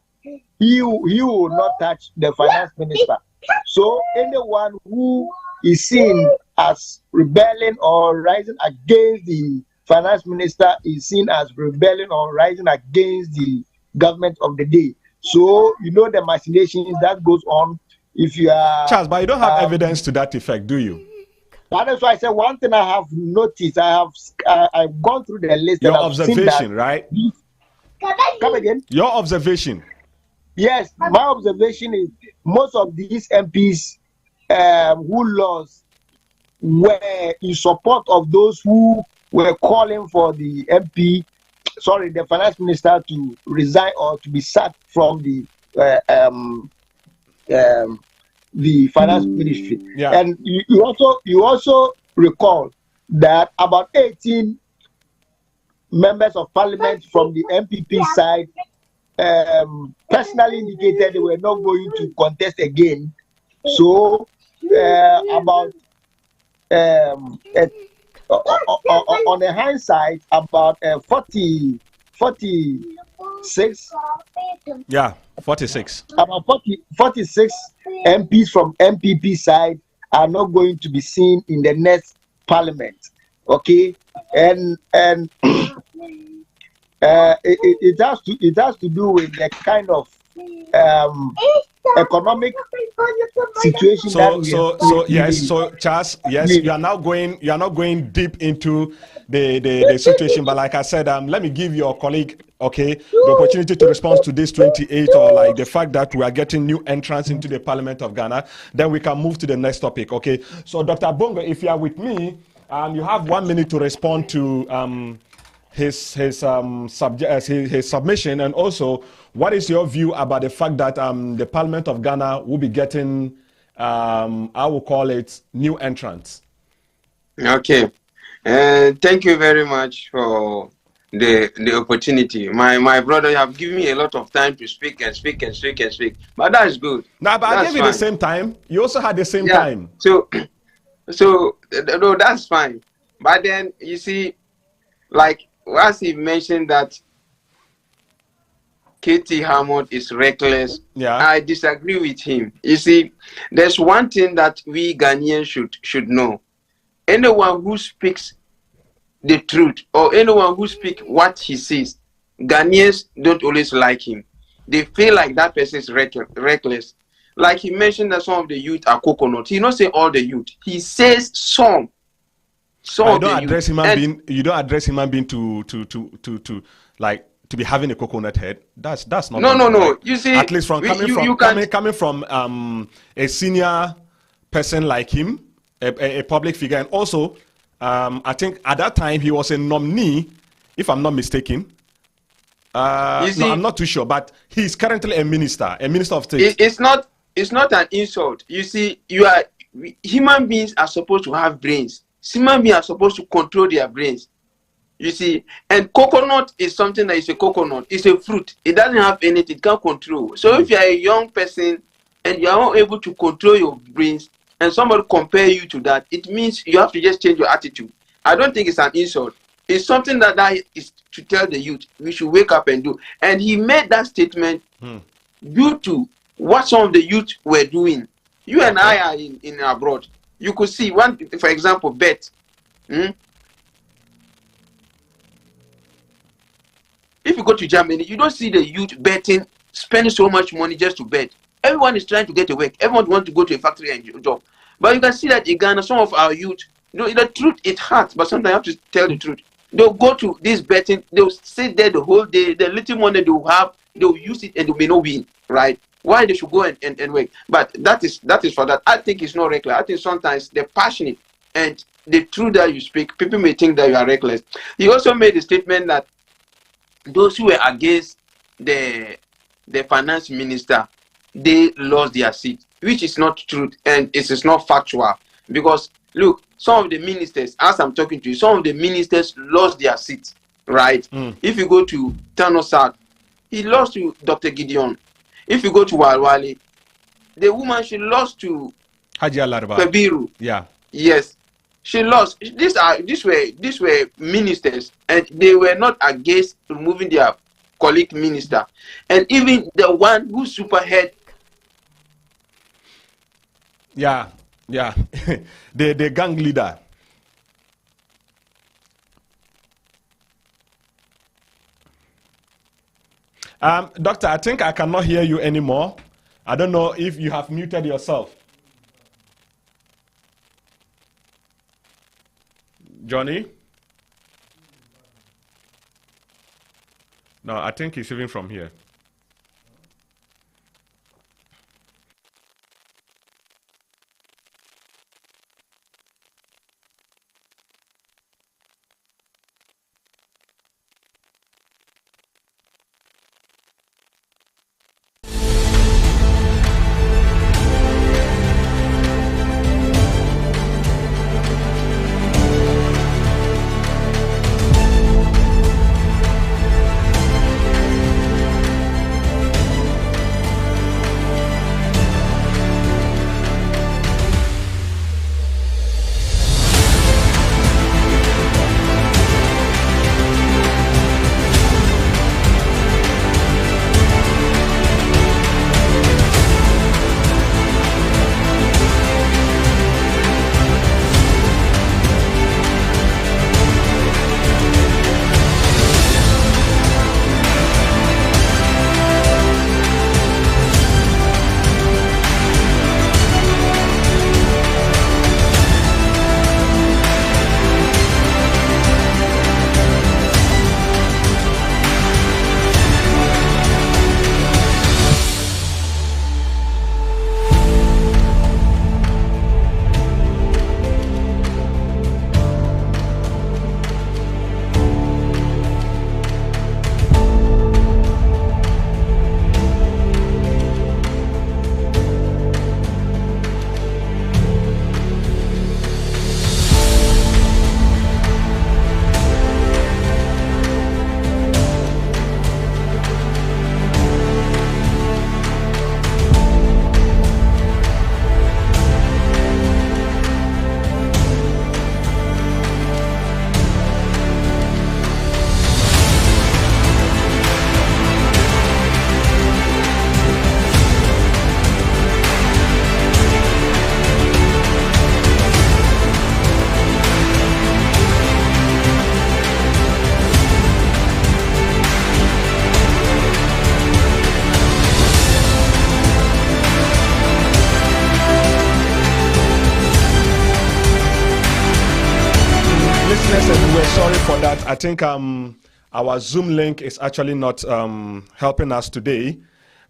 he will not touch the finance minister. So anyone who is seen as rebelling or rising against the finance minister is seen as rebelling or rising against the government of the day. So you know the machinations that goes on. If you are Charles, but you don't have evidence to that effect, do you? That is why I said one thing I have noticed. I've gone through the list. Your observation, right? Come again. Your observation. Yes, my observation is most of these MPs who lost were in support of those who were calling for the finance minister to resign or to be sacked from the uh, um, the finance ministry. Yeah. And you also recall that about 18 members of parliament from the MPP side personally indicated they were not going to contest again. So about on the hindsight, about 46, Yeah, 46. about 46 MPs from MPP side are not going to be seen in the next parliament. Okay, and it has to do with the kind of economic situation that so Charles, yes, you are not going deep into the situation, but like I said, let me give your colleague, okay, the opportunity to respond to this 28, or like the fact that we are getting new entrants into the Parliament of Ghana. Then we can move to the next topic. Okay, so Dr. Bongo, if you are with me, you have 1 minute to respond to his submission, and also what is your view about the fact that the Parliament of Ghana will be getting I will call it new entrants? Okay, thank you very much for the opportunity. My brother, you have given me a lot of time to speak and speak and speak and speak, but that's good. Now, but That's I gave you fine. the same time. You also had the same Yeah. time. So no, that's fine. But then you see, like as he mentioned that KT Hammond is reckless. Yeah. I disagree with him. You see, there's one thing that we Ghanaians should know. Anyone who speaks the truth, or anyone who speaks what he says, Ghanaians don't always like him. They feel like that person is reckless. Like he mentioned that some of the youth are coconut. He not say all the youth. He says some. Some But of the youth. you don't address human being to like to be having a coconut head. That's not No. like, You see, at least from coming from a senior person like him, a public figure, and also I think at that time he was a nominee, if I'm not mistaken. No, I'm not too sure, but he's currently a minister of state. It's not an insult. You see, human beings are supposed to have brains. Human beings are supposed to control their brains. You see, and coconut is something that is a coconut. It's a fruit. It doesn't have anything. It can't control. So if you are a young person and you are not able to control your brains, and somebody compare you to that, it means you have to just change your attitude. I don't think it's an insult. It's something that is to tell the youth we should wake up and do. And he made that statement due to what some of the youth were doing. You and I are in abroad. You could see one, for example, bet. If you go to Germany, you don't see the youth betting, spending so much money just to bet. Everyone is trying to get to work. Everyone wants to go to a factory and job. But you can see that in Ghana, some of our youth, the truth, it hurts, but sometimes you have to tell the truth. They'll go to this betting, they'll sit there the whole day, the little money they'll have, they'll use it and they may not win, right? Why they should go and work? But that is for that. I think it's not reckless. I think sometimes they're passionate, and the truth that you speak, people may think that you are reckless. He also made a statement that those who were against the finance minister, they lost their seat, which is not true, and it is not factual. Because look, some of the ministers, as I'm talking to you, some of the ministers lost their seats, right? If you go to Tano South, he lost to Dr. Gideon. If you go to Walwale, the woman, she lost to Haji Alarba. Kabiru. Yeah. Yes. She lost. These were ministers, and they were not against removing their colleague minister. And even the one who superhead. Yeah. the gang leader. Doctor, I think I cannot hear you anymore. I don't know if you have muted yourself. Johnny? No, I think he's even from here. I think our Zoom link is actually not helping us today,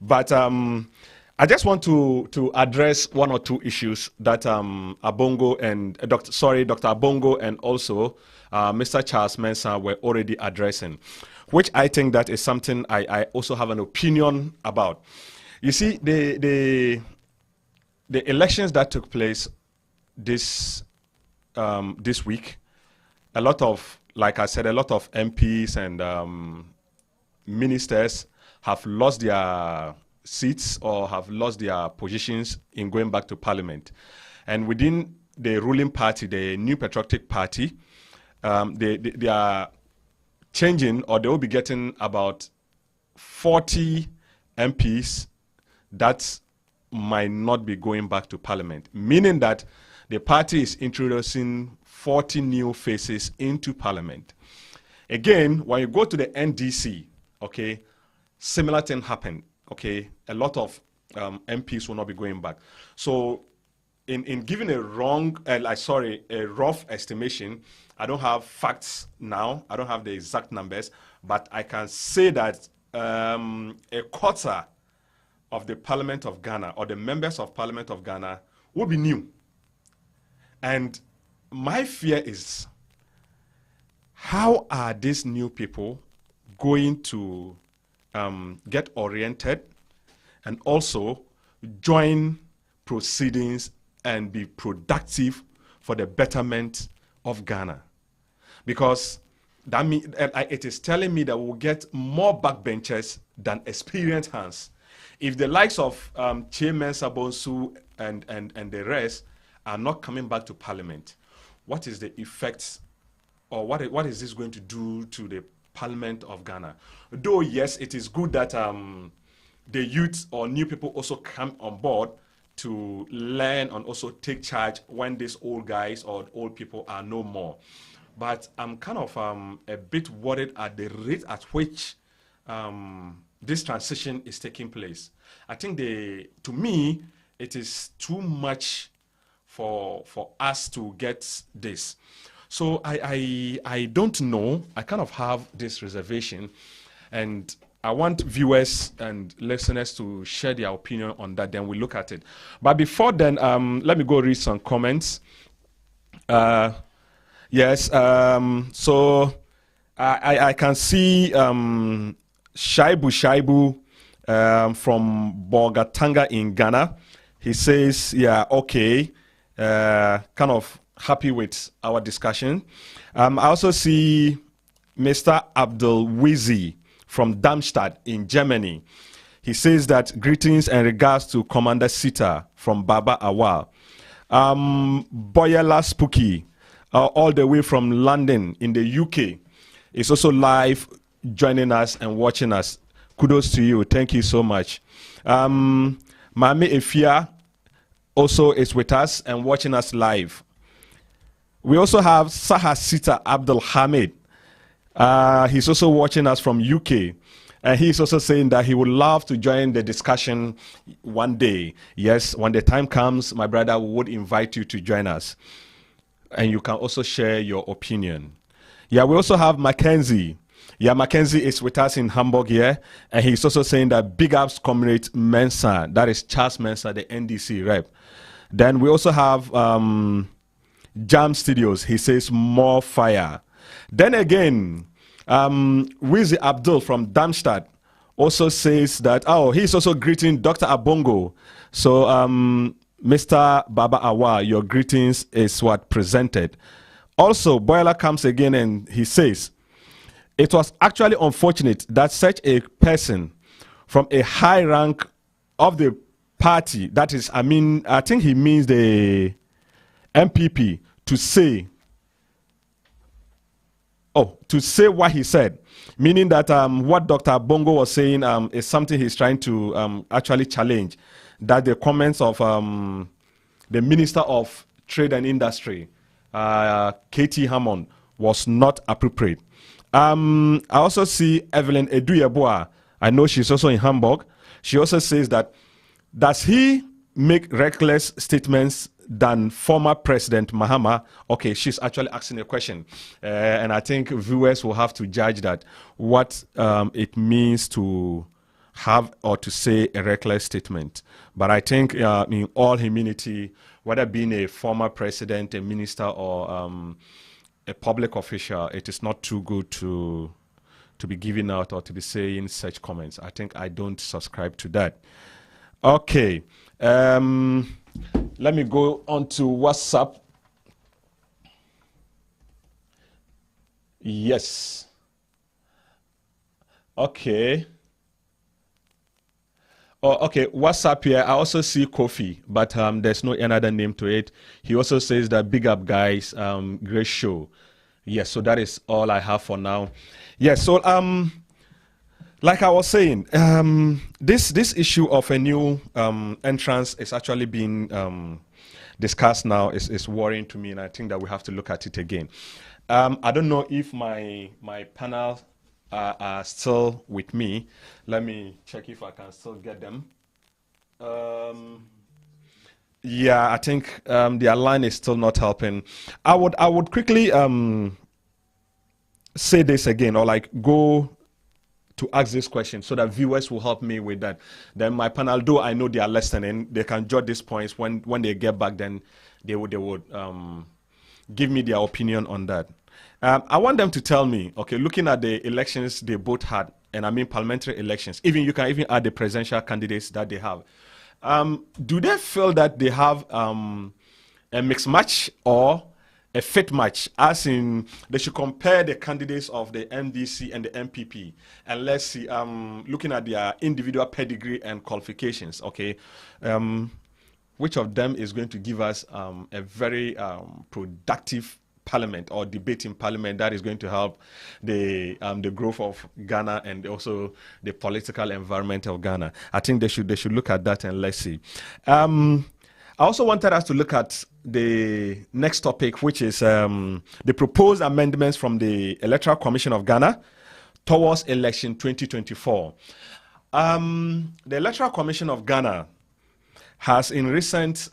but I just want to address one or two issues that Abongo and Dr. Abongo and also Mr. Charles Mensah were already addressing, which I think that is something I also have an opinion about. You see, the elections that took place this week, a lot of, like I said, a lot of MPs and ministers have lost their seats or have lost their positions in going back to parliament. And within the ruling party, the New Patriotic Party, they are changing, or they will be getting about 40 MPs that might not be going back to parliament, meaning that the party is introducing 40 new faces into parliament. Again, when you go to the NDC, okay, similar thing happened. Okay, a lot of MPs will not be going back. So, in giving a rough estimation, I don't have facts now. I don't have the exact numbers, but I can say that a quarter of the Parliament of Ghana, or the members of Parliament of Ghana, will be new. And my fear is, how are these new people going to get oriented and also join proceedings and be productive for the betterment of Ghana? Because that it is telling me that we'll get more backbenchers than experienced hands. If the likes of Chairman Sabonsu and the rest are not coming back to parliament, what is the effects, or what is this going to do to the Parliament of Ghana? Though yes, it is good that the youth or new people also come on board to learn and also take charge when these old guys or old people are no more. But I'm kind of a bit worried at the rate at which this transition is taking place. I think to me, it is too much for us to get this. So I don't know. I kind of have this reservation, and I want viewers and listeners to share their opinion on that. Then we look at it. But before then, let me go read some comments. Yes. So I can see Shaibu from Bogatanga in Ghana. He says, yeah, okay, kind of happy with our discussion. I also see Mr. Abdul Wizi from Darmstadt in Germany. He says that greetings and regards to Commander Sita from Baba Awal. Boyala Spooky, all the way from London in the UK, is also live joining us and watching us. Kudos to you. Thank you so much. Mame Efia also is with us and watching us live. We also have Sahasita Abdul Hamid. He's also watching us from UK. And he's also saying that he would love to join the discussion one day. Yes, when the time comes, my brother would invite you to join us. And you can also share your opinion. Yeah, we also have Mackenzie. Yeah, Mackenzie is with us in Hamburg here. And he's also saying that big ups Comrade Mensah. That is Charles Mensah, the NDC rep. Then we also have Jam Studios. He says more fire. Then again, Wizi Abdul from Darmstadt also says that, he's also greeting Dr. Abongo. So, Mr. Baba Awa, your greetings is what presented. Also, Boyla comes again and he says, it was actually unfortunate that such a person from a high rank of the party, that is, I think he means the MPP, to say what he said, meaning that what Dr. Bongo was saying is something he's trying to actually challenge, that the comments of the Minister of Trade and Industry, Katie Hammond, was not appropriate. I also see Evelyn Eduyeboa. I know she's also in Hamburg. She also says that, does he make reckless statements than former President Mahama? Okay, she's actually asking a question. And I think viewers will have to judge that, what it means to have or to say a reckless statement. But I think in all humility, whether being a former president, a minister, or a public official, it is not too good to be giving out or to be saying such comments. I think I don't subscribe to that. Okay. Let me go on to WhatsApp. Yes. Okay. Oh, okay. WhatsApp here. I also see Kofi, but there's no another name to it. He also says that big up guys, great show. Yes, so that is all I have for now. Yes, so like I was saying, this issue of a new entrance is actually being discussed now. Is worrying to me, and I think that we have to look at it again. I don't know if my panel are still with me. Let me check if I can still get them. Yeah, I think their line is still not helping. I would quickly say this again, or like go to ask this question so that viewers will help me with that. Then my panel, though I know they are listening, they can jot these points when they get back. Then they would give me their opinion on that. I want them to tell me, okay, looking at the elections they both had, and I mean parliamentary elections, even you can even add the presidential candidates that they have. Do they feel that they have a mixed match or a fit match, as in they should compare the candidates of the MDC and the MPP, and let's see, looking at their individual pedigree and qualifications, okay, which of them is going to give us a very productive parliament or debate in parliament that is going to help the growth of Ghana and also the political environment of Ghana. I think they should look at that, and let's see. I also wanted us to look at the next topic, which is the proposed amendments from the Electoral Commission of Ghana towards election 2024. The Electoral Commission of Ghana has in recent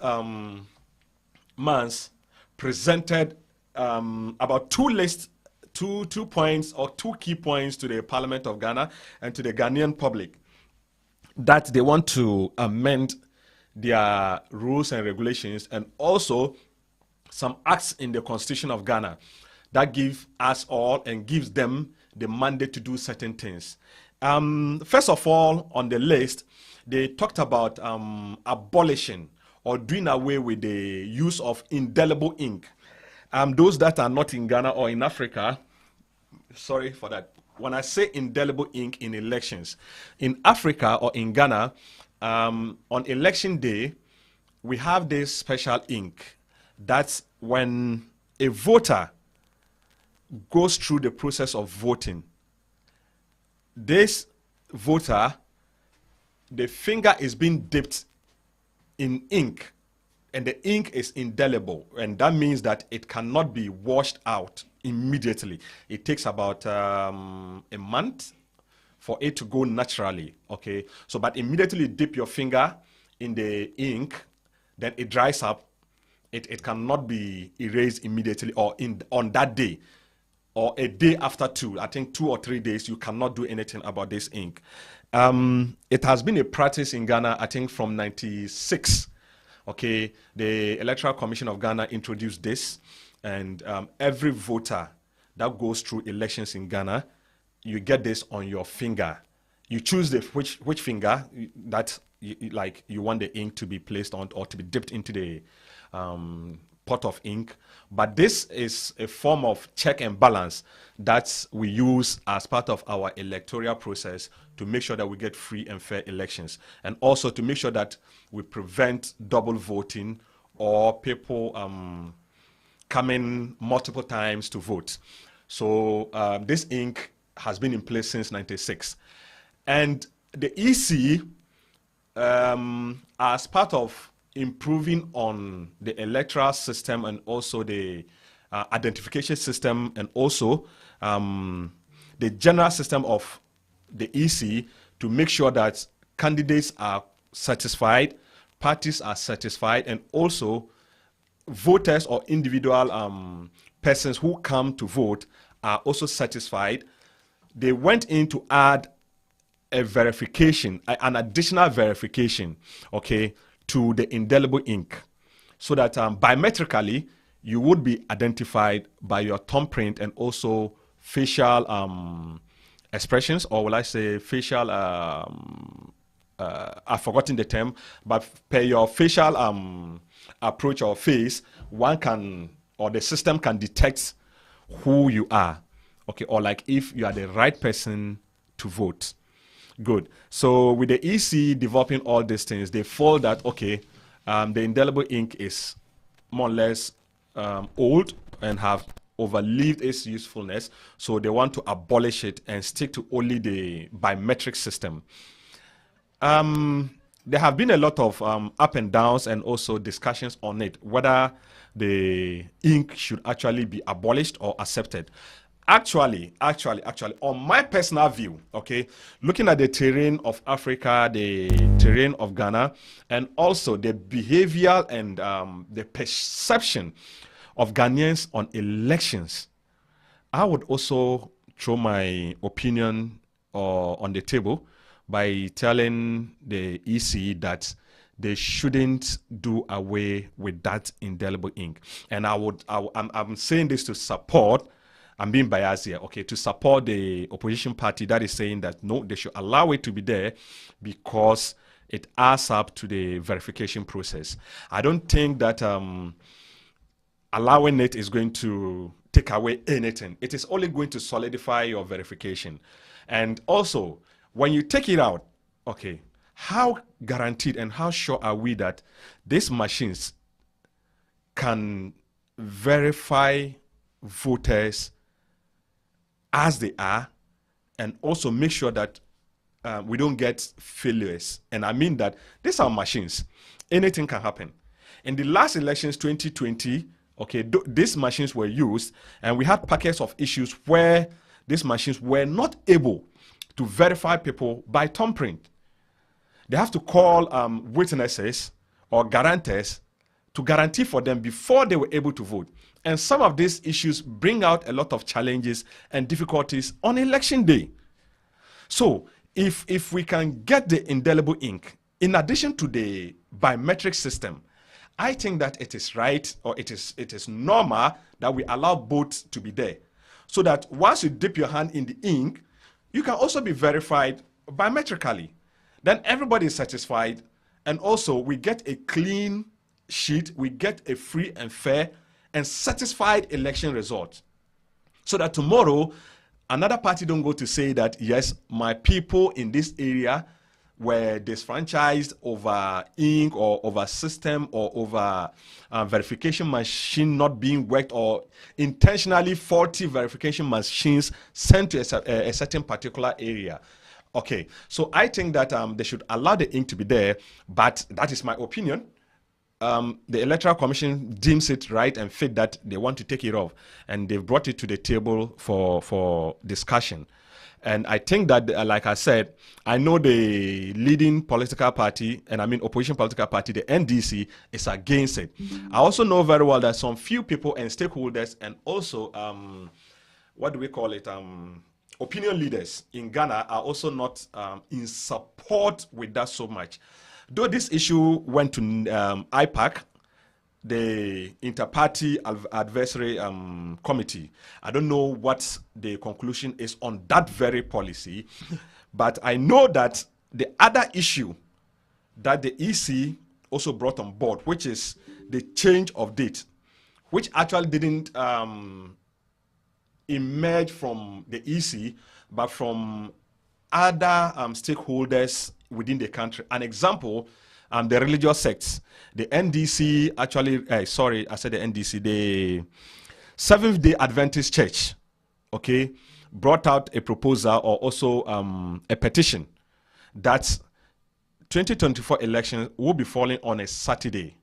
months presented about two points or two key points to the Parliament of Ghana and to the Ghanaian public that they want to amend their rules and regulations, and also some acts in the Constitution of Ghana that give us all and gives them the mandate to do certain things. First of all, on the list, they talked about abolishing or doing away with the use of indelible ink. Those that are not in Ghana or in Africa, sorry for that. When I say indelible ink in elections, in Africa or in Ghana, on election day, we have this special ink. That's when a voter goes through the process of voting. This voter, the finger is being dipped in ink, and the ink is indelible, and that means that it cannot be washed out immediately. It takes about a month for it to go naturally, okay? So, but immediately dip your finger in the ink, then it dries up. It cannot be erased immediately or on that day or a day after two. I think 2 or 3 days, you cannot do anything about this ink. It has been a practice in Ghana, I think from 96, okay? The Electoral Commission of Ghana introduced this, and every voter that goes through elections in Ghana, you get this on your finger. You choose which finger that you want the ink to be placed on or to be dipped into the pot of ink. But this is a form of check and balance that we use as part of our electoral process to make sure that we get free and fair elections, and also to make sure that we prevent double voting or people coming multiple times to vote. So this ink has been in place since 96. And the EC, as part of improving on the electoral system and also the identification system and also the general system of the EC to make sure that candidates are satisfied, parties are satisfied, and also voters or individual persons who come to vote are also satisfied, they went in to add a verification, an additional verification, okay, to the indelible ink, so that biometrically you would be identified by your thumbprint and also facial expressions, or will I say facial, I've forgotten the term, but per your facial approach or face, one can, or the system can detect who you are, okay, or like if you are the right person to vote. Good. So with the EC developing all these things, they feel that, okay, the indelible ink is more or less old and have overlived its usefulness, so they want to abolish it and stick to only the biometric system. There have been a lot of up and downs and also discussions on it, whether the ink should actually be abolished or accepted. Actually, on my personal view, okay, looking at the terrain of Africa, the terrain of Ghana, and also the behavior and the perception of Ghanaians on elections, I would also throw my opinion on the table by telling the EC that they shouldn't do away with that indelible ink. And I'm saying this to support, I'm being biased here, okay, to support the opposition party that is saying that no, they should allow it to be there because it adds up to the verification process. I don't think that allowing it is going to take away anything. It is only going to solidify your verification. And also, when you take it out, okay, how guaranteed and how sure are we that these machines can verify voters as they are, and also make sure that we don't get failures? And I mean that these are machines. Anything can happen. In the last elections, 2020, okay, these machines were used, and we had packets of issues where these machines were not able to verify people by thumbprint. They have to call witnesses or guarantors to guarantee for them before they were able to vote. And some of these issues bring out a lot of challenges and difficulties on election day. So if we can get the indelible ink, in addition to the biometric system, I think that it is right, or it is normal that we allow both to be there. So that once you dip your hand in the ink, you can also be verified biometrically. Then everybody is satisfied, and also we get a clean sheet, we get a free and fair and satisfied election result. So that tomorrow, another party don't go to say that, yes, my people in this area were disfranchised over ink or over system or over verification machine not being worked, or intentionally faulty verification machines sent to a certain particular area. Okay, so I think that they should allow the ink to be there, but that is my opinion. The Electoral Commission deems it right and fit that they want to take it off, and they've brought it to the table for discussion. And I think that, like I said, I know the leading political party, and I mean opposition political party, the NDC, is against it. I also know very well that some few people and stakeholders, and also, what do we call it, opinion leaders in Ghana are also not in support with that so much. Though this issue went to IPAC, the Inter-Party Advisory Committee, I don't know what the conclusion is on that very policy, but I know that the other issue that the EC also brought on board, which is the change of date, which actually didn't emerge from the EC, but from other stakeholders within the country. An example, the religious sects. The NDC actually, I said the NDC, the Seventh-day Adventist Church, okay, brought out a proposal, or also a petition, that 2024 elections will be falling on a Saturday,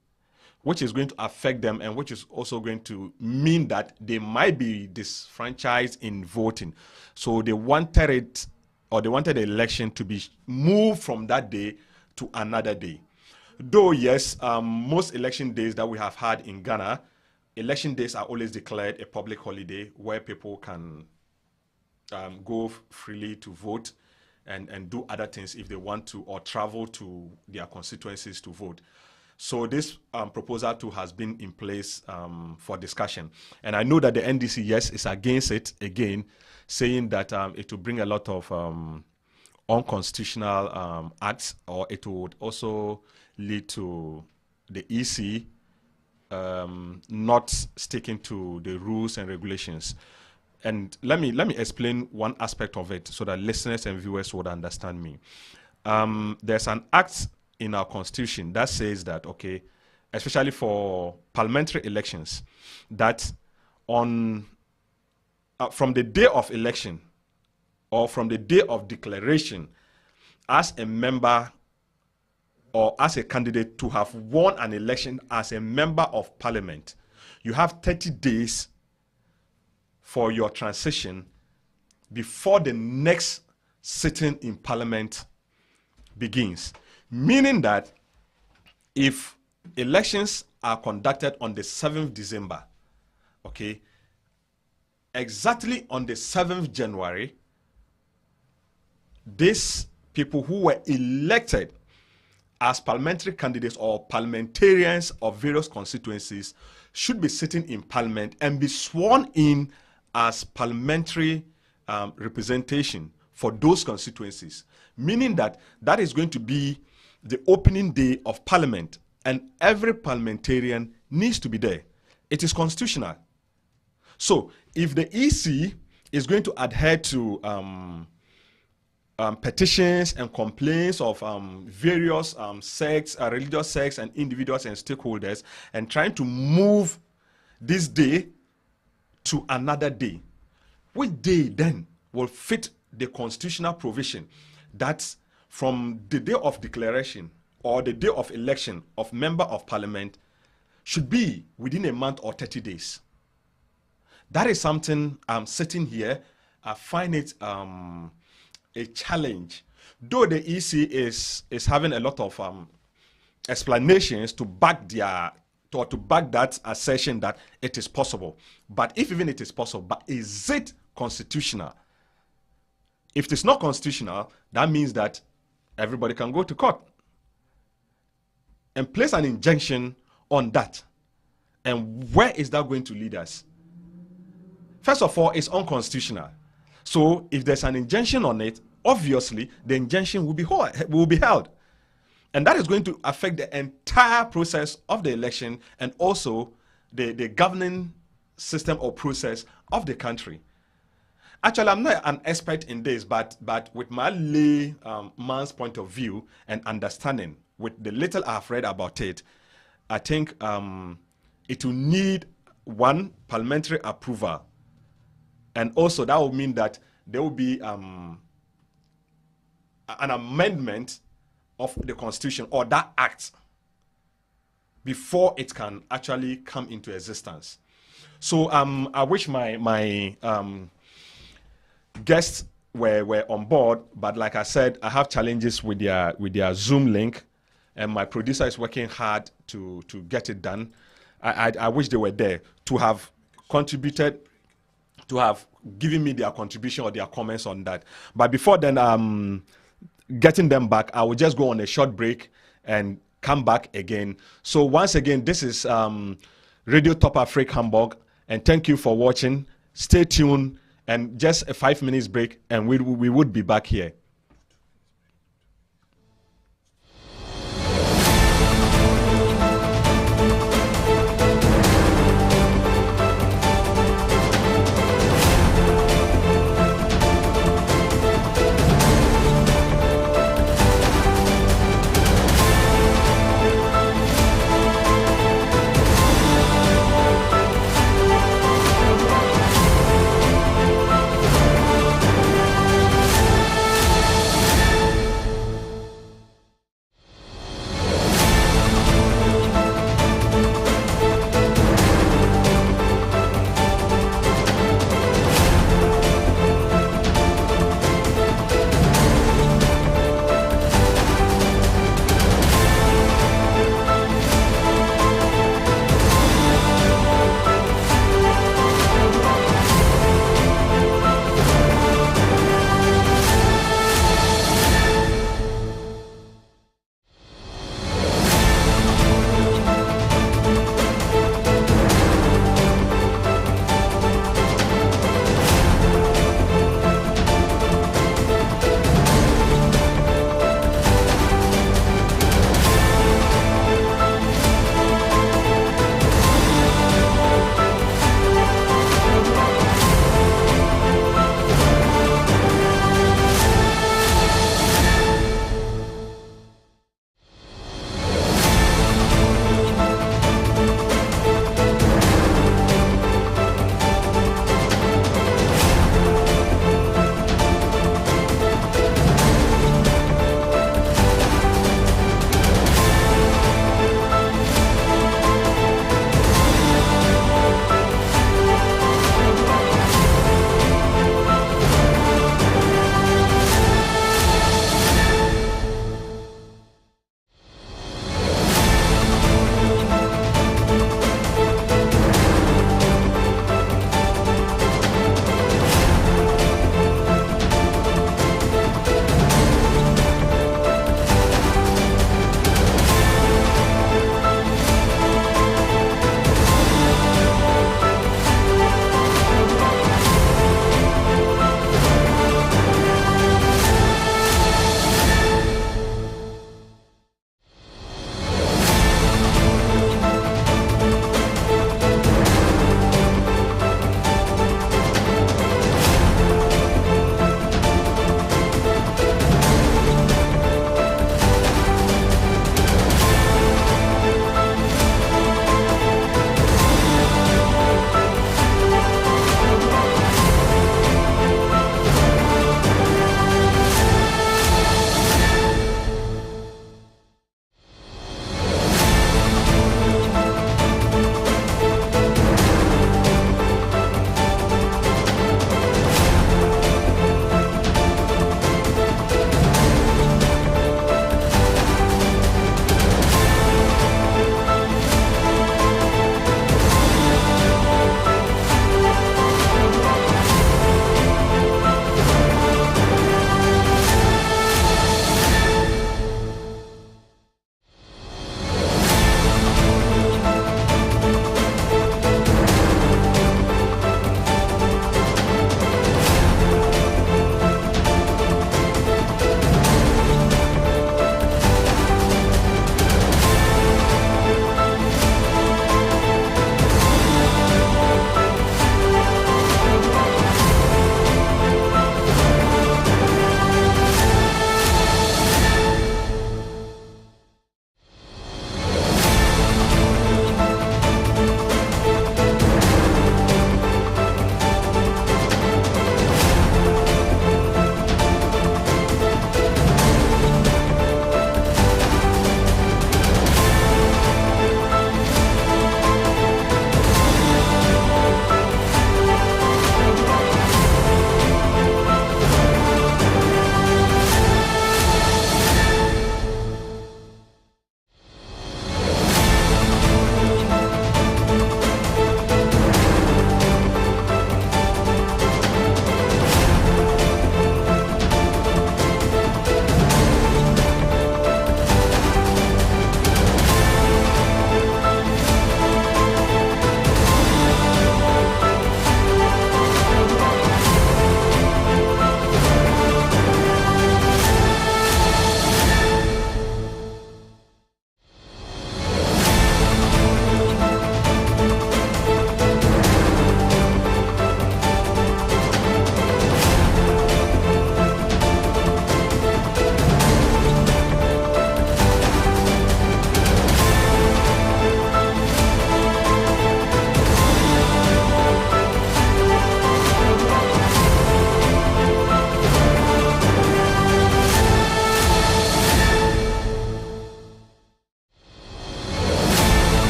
which is going to affect them, and which is also going to mean that they might be disfranchised in voting. So they wanted it, or they wanted the election to be moved from that day to another day. Though, yes, most election days that we have had in Ghana, election days are always declared a public holiday where people can go freely to vote and do other things if they want to, or travel to their constituencies to vote. So this proposal too has been in place for discussion. And I know that the NDC, yes, is against it again, saying that it will bring a lot of unconstitutional acts, or it would also lead to the EC not sticking to the rules and regulations. And let me explain one aspect of it so that listeners and viewers would understand me. There's an act in our constitution that says that, okay, especially for parliamentary elections, that on from the day of election or from the day of declaration, as a member or as a candidate to have won an election as a member of parliament, you have 30 days for your transition before the next sitting in parliament begins. Meaning that if elections are conducted on the 7th December, okay, exactly on the 7th January, these people who were elected as parliamentary candidates or parliamentarians of various constituencies should be sitting in parliament and be sworn in as parliamentary representation for those constituencies, meaning that that is going to be the opening day of parliament, and every parliamentarian needs to be there. It is constitutional. So if the EC is going to adhere to petitions and complaints of various sects, religious sects and individuals and stakeholders, and trying to move this day to another day, which day then will fit the constitutional provision that from the day of declaration or the day of election of member of parliament should be within a month or 30 days. That is something I'm sitting here, I find it a challenge. Though the EC is having a lot of explanations to back that assertion that it is possible. But if even it is possible, but is it constitutional? If it's not constitutional, that means that everybody can go to court and place an injunction on that. And where is that going to lead us? First of all, it's unconstitutional. So if there's an injunction on it, obviously the injunction will be held. And that is going to affect the entire process of the election and also the governing system or process of the country. Actually, I'm not an expert in this, but with my layman's point of view and understanding, with the little I've read about it, I think it will need one, parliamentary approval. And also that will mean that there will be an amendment of the constitution or that act before it can actually come into existence. So I wish my guests were on board, but like I said, I have challenges with their Zoom link, and my producer is working hard to get it done. I wish they were there to have contributed, to have given me their contribution or their comments on that. But before then, getting them back, I will just go on a short break and come back again. So once again, this is Radio TopAfric Hamburg, and thank you for watching. Stay tuned, and just a 5 minutes break, and we would be back here.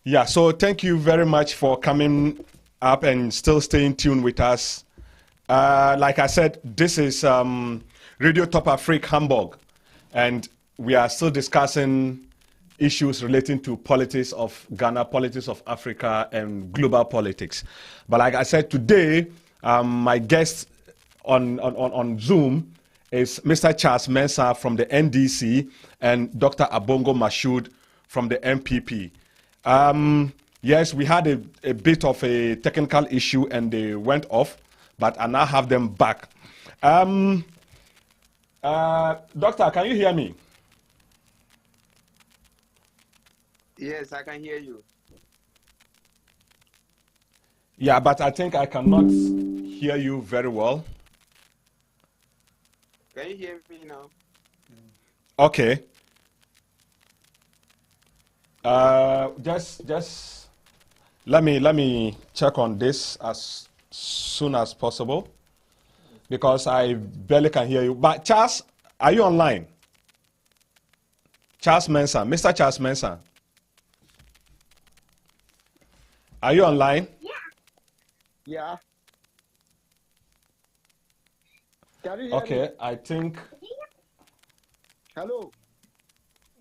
Yeah, so thank you very much for coming up and still staying tuned with us. Like I said, this is Radio TopAfric Hamburg, and we are still discussing issues relating to politics of Ghana, politics of Africa, and global politics. But like I said, today, my guest on Zoom is Mr. Charles Mensah from the NDC and Dr. Abongo Mashood from the MPP. Yes, we had a bit of a technical issue and they went off, but I now have them back. Doctor, can you hear me? Yes, I can hear you. Yeah, but I think I cannot hear you very well. Can you hear me now? Okay. Just let me check on this as soon as possible because I barely can hear you. But Charles, are you online? Charles Mensah, Mr. Charles Mensah. Are you online? Yeah. Can you hear Okay, me? I think. Hello.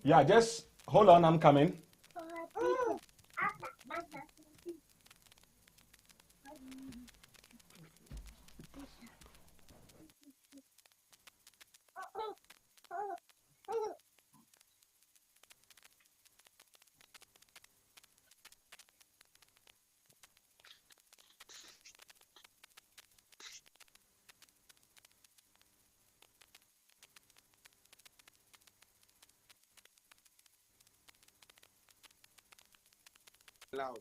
Yeah, just hold on, I'm coming. Loud.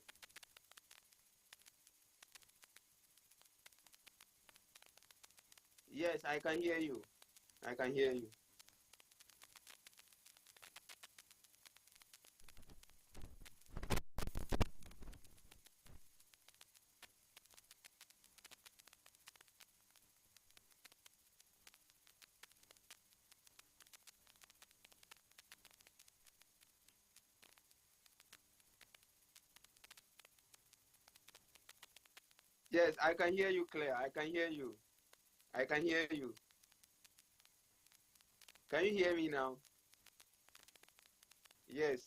Yes, I can hear you. I can hear you. Yes, I can hear you clear. I can hear you. I can hear you. Can you hear me now? Yes.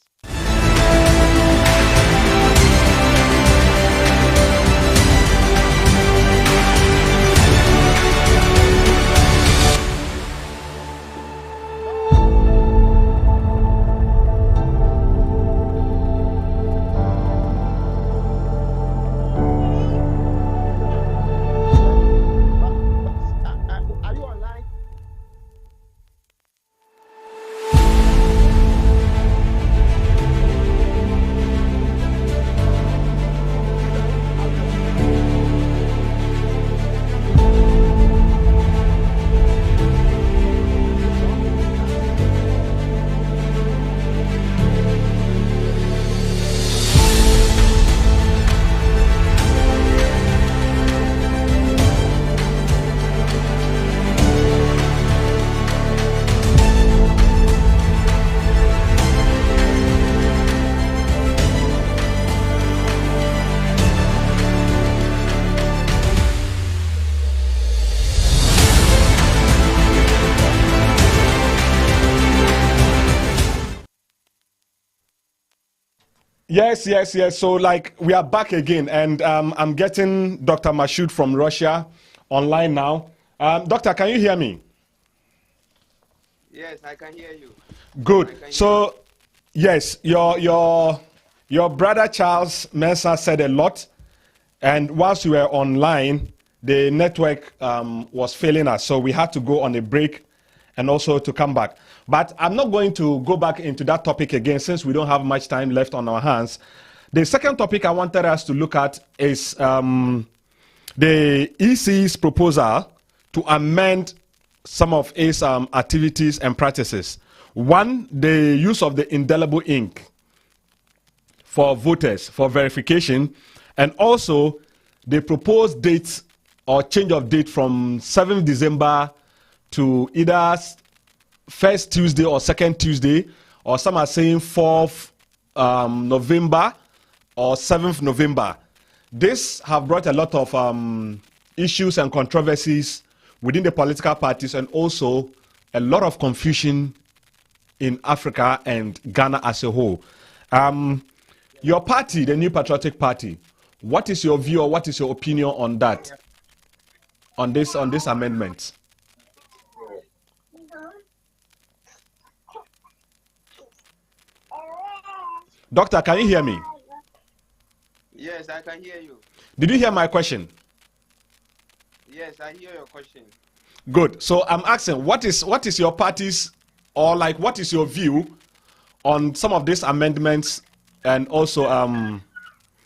Are you online? Yes. So, like, we are back again, and I'm getting Dr. Mashoud from Russia online now. Doctor, can you hear me? Yes, I can hear you. Good. So, yes, your brother Charles Mensah said a lot, and whilst we were online, the network was failing us, so we had to go on a break and also to come back. But I'm not going to go back into that topic again since we don't have much time left on our hands. The second topic I wanted us to look at is the EC's proposal to amend some of its activities and practices. One, the use of the indelible ink for voters for verification, and also the proposed dates or change of date from 7th December to either first Tuesday or second Tuesday, or some are saying 4th November or 7th November. This have brought a lot of issues and controversies within the political parties, and also a lot of confusion in Africa and Ghana as a whole. Your party, the New Patriotic Party, what is your view or what is your opinion on that, on this amendment? Doctor, can you hear me? Yes, I can hear you. Did you hear my question? Yes, I hear your question. Good. So I'm asking, what is your party's, or like, what is your view on some of these amendments and also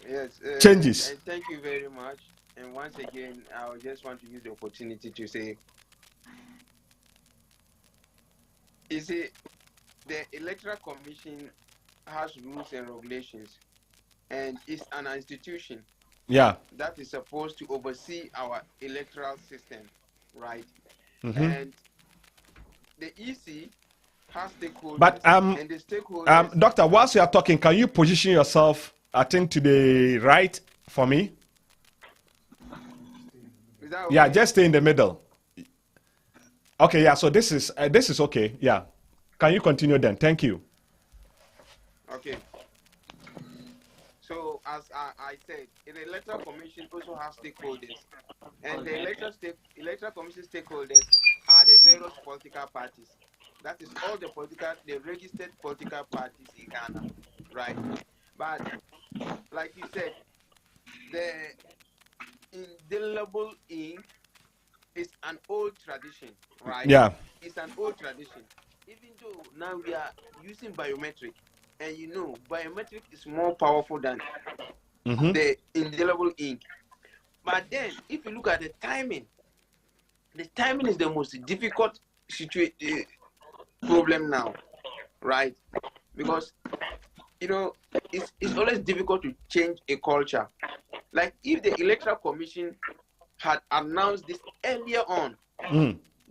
Yes, changes? and thank you very much. And once again, I just want to use the opportunity to say, you see, the Electoral Commission has rules and regulations, and it's an institution that is supposed to oversee our electoral system, right? And the EC has stakeholders, but and the stakeholders. Doctor, whilst you are talking, can you position yourself, I think, to the right for me? Is that okay? Yeah, just stay in the middle. Okay, yeah. So this is okay. Yeah, can you continue then? Thank you. Okay. So as I said, the Electoral Commission also has stakeholders, and the Electoral Commission stakeholders are the various political parties. That is all the registered political parties in Ghana, right? But like you said, the indelible ink is an old tradition, right? Yeah. It's an old tradition. Even though now we are using biometric, and you know, biometric is more powerful than the indelible ink. But then, if you look at the timing is the most difficult problem now, right? Because, you know, it's always difficult to change a culture. Like, if the Electoral Commission had announced this earlier on,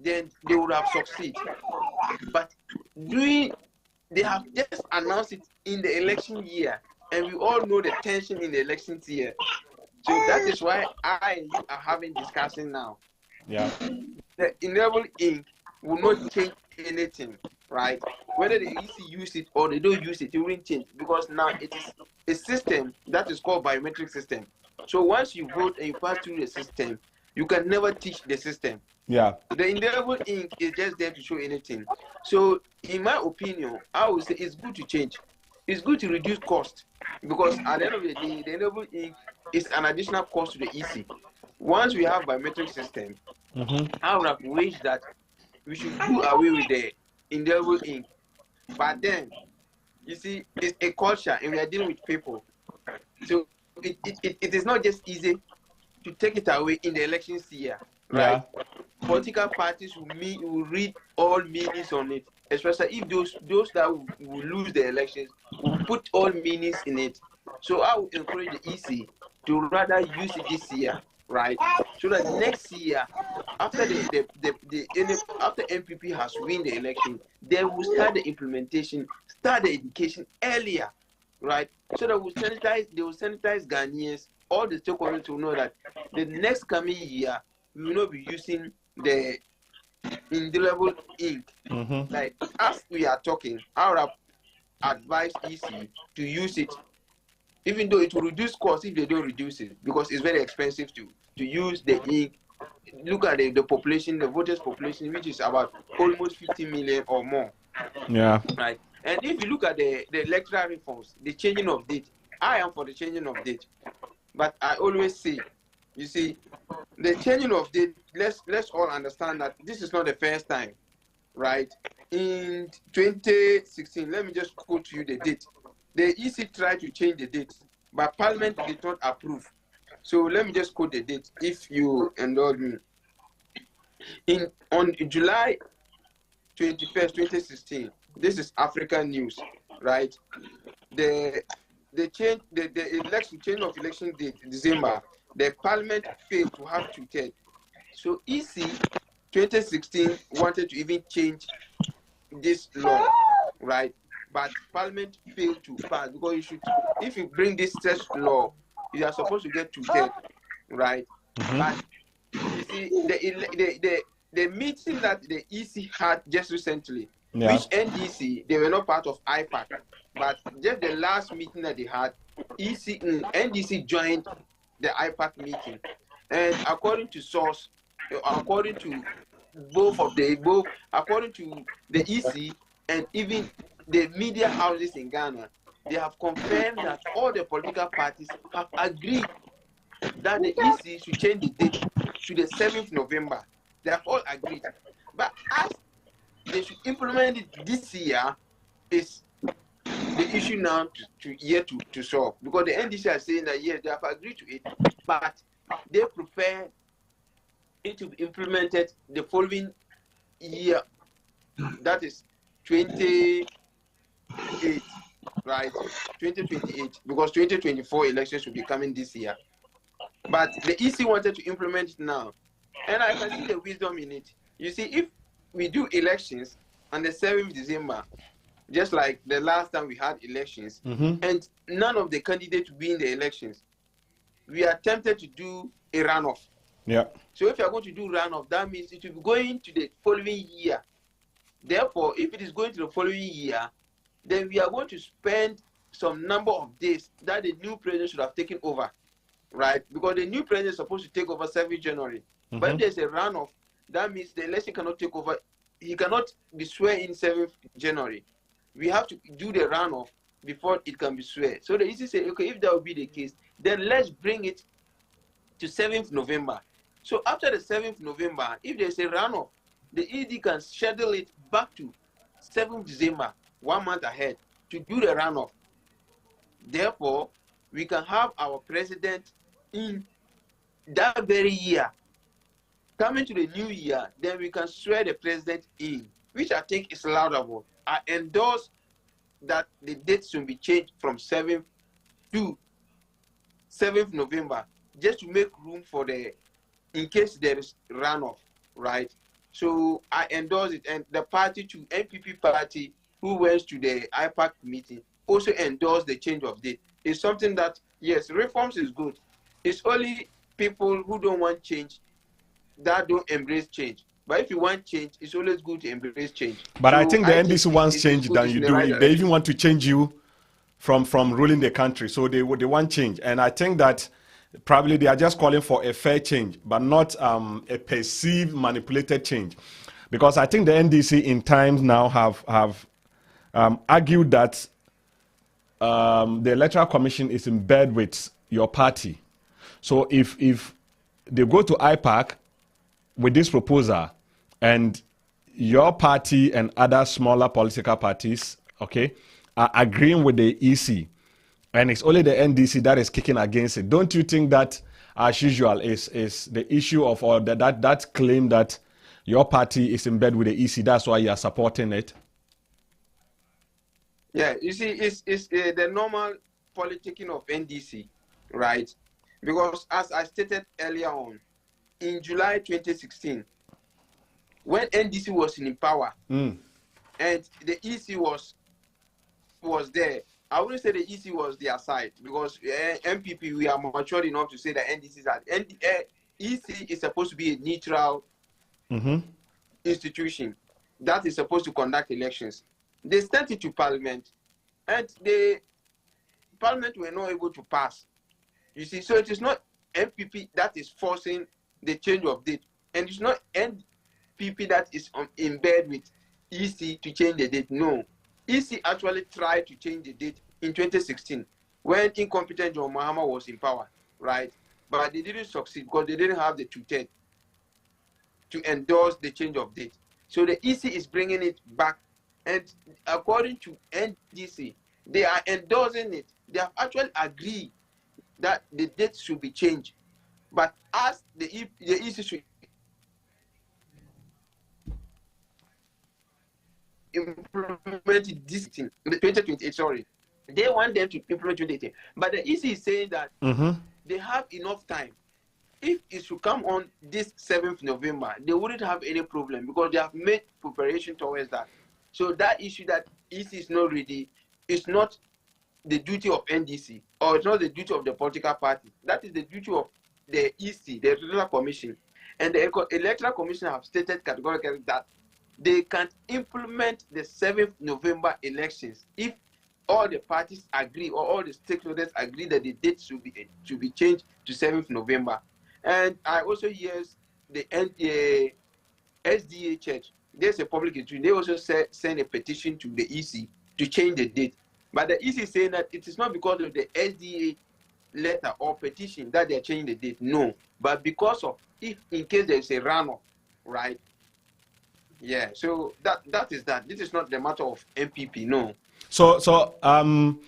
then they would have succeeded. But they have just announced it in the election year, and we all know the tension in the election year. So that is why I and you are having discussion now. Yeah. The indelible ink will not change anything, right? Whether the EC use it or they don't use it, it won't change, because now it is a system that is called biometric system. So once you vote and you pass through the system, you can never teach the system. Yeah. The indelible ink is just there to show anything. So, in my opinion, I would say it's good to change. It's good to reduce cost, because at the end of the day, the indelible ink is an additional cost to the EC. Once we have biometric system, I would have wished that we should do away with the indelible ink. But then, you see, it's a culture, and we are dealing with people. So it is not just easy to take it away in the elections year, right? Yeah. Political parties will read all meanings on it, especially if those that will lose the elections will put all meanings in it. So I would encourage the EC to rather use it this year, right? So that next year, after after MPP has win the election, they will start the implementation, start the education earlier, right? So that they will sanitize Ghanaians. All the stakeholders will know that the next coming year we will not be using the indelible ink. Like, as we are talking, I would advise EC to use it, even though it will reduce costs if they don't reduce it, because it's very expensive to use the ink. Look at the population, the voters population, which is about almost 50 million or more. Yeah. Right. And if you look at the electoral reforms, the changing of date, I am for the changing of date. But I always say, you see, the changing of date, let's all understand that this is not the first time, right? In 2016, let me just quote to you the date. The EC tried to change the date, but Parliament did not approve. So let me just quote the date, if you indulge me. On July 21st, 2016, this is African news, right? The change of election date in December, the Parliament failed to have 2/3. So EC 2016 wanted to even change this law, right? but Parliament failed to pass because you should, if you bring this such law, you are supposed to get 2/3, right? But you see, the meeting that the EC had just recently, which NDC, they were not part of IPAC, but just the last meeting that they had, NDC joined the IPAC meeting, and according to source, according to according to the EC and even the media houses in Ghana, they have confirmed that all the political parties have agreed that the EC should change the date to the 7th November. They have all agreed. But as they should implement it this year, is the issue now to solve. Because the NDC are saying that yes, they have agreed to it, but they prefer it to be implemented the following year, that is 28, right? 2028, because 2024 elections will be coming this year. But the EC wanted to implement it now. And I can see the wisdom in it. You see, if we do elections on the 7th December, just like the last time we had elections, and none of the candidates win the elections, we are tempted to do a runoff. Yeah. So if you are going to do runoff, that means it will be going to the following year. Therefore, if it is going to the following year, then we are going to spend some number of days that the new president should have taken over, right? Because the new president is supposed to take over 7th January. But if there's a runoff, that means the election cannot take over. He cannot be sworn in 7th January. We have to do the runoff before it can be sworn. So the EC say, okay, if that will be the case, then let's bring it to 7th November. So after the 7th November, if there's a runoff, the ED can schedule it back to 7th December, 1 month ahead, to do the runoff. Therefore, we can have our president in that very year. Coming to the new year, then we can swear the president in, which I think is laudable. I endorse that the date should be changed from 7th to 7th November, just to make room for in case there is runoff, right? So I endorse it, and the party to NPP party who went to the IPAC meeting also endorsed the change of date. It's something that, yes, reforms is good. It's only people who don't want change that don't embrace change. But if you want change, it's always good to embrace change. But so I think the NDC wants change than you do. They even want to change you from ruling the country. So they want change. And I think that probably they are just calling for a fair change, but not a perceived manipulated change. Because I think the NDC in times now have argued that the Electoral Commission is in bed with your party. So if they go to IPAC with this proposal and your party and other smaller political parties, okay, are agreeing with the EC, and it's only the NDC that is kicking against it, don't you think that, as usual, is the issue of or that claim that your party is in bed with the EC, that's why you are supporting it? Yeah, you see, it's the normal politicking of NDC, right? Because as I stated earlier on, in July 2016, when NDC was in power and the EC was there, I wouldn't say the EC was their side, because MPP, we are mature enough to say that NDC is at EC is supposed to be a neutral institution that is supposed to conduct elections. They sent it to Parliament, and the Parliament were not able to pass. You see, so it is not MPP that is forcing the change of date, and it's not NPP that is in bed with EC to change the date. No, EC actually tried to change the date in 2016 when incompetent John Mahama was in power, right? But they didn't succeed because they didn't have the 2/3 to endorse the change of date. So the EC is bringing it back, and according to NDC, they are endorsing it. They have actually agreed that the date should be changed. But as the EC should implement this thing, the 2028, sorry, they want them to implement 2018. But the EC is saying that they have enough time. If it should come on this 7th November, they wouldn't have any problem because they have made preparation towards that. So that issue that EC is not ready, it's not the duty of NDC, or it's not the duty of the political party. That is the duty of the EC, the Electoral Commission. And the Electoral Commission have stated categorically that they can implement the 7th November elections if all the parties agree, or all the stakeholders agree that the date should be changed to 7th November. And I also hear the SDA Church, there's a public institution, they also send a petition to the EC to change the date. But the EC is saying that it is not because of the SDA letter or petition that they're changing the date. No, but because of, if in case there's a runoff, right? Yeah, so that is that. This is not the matter of MPP, no. So Dr.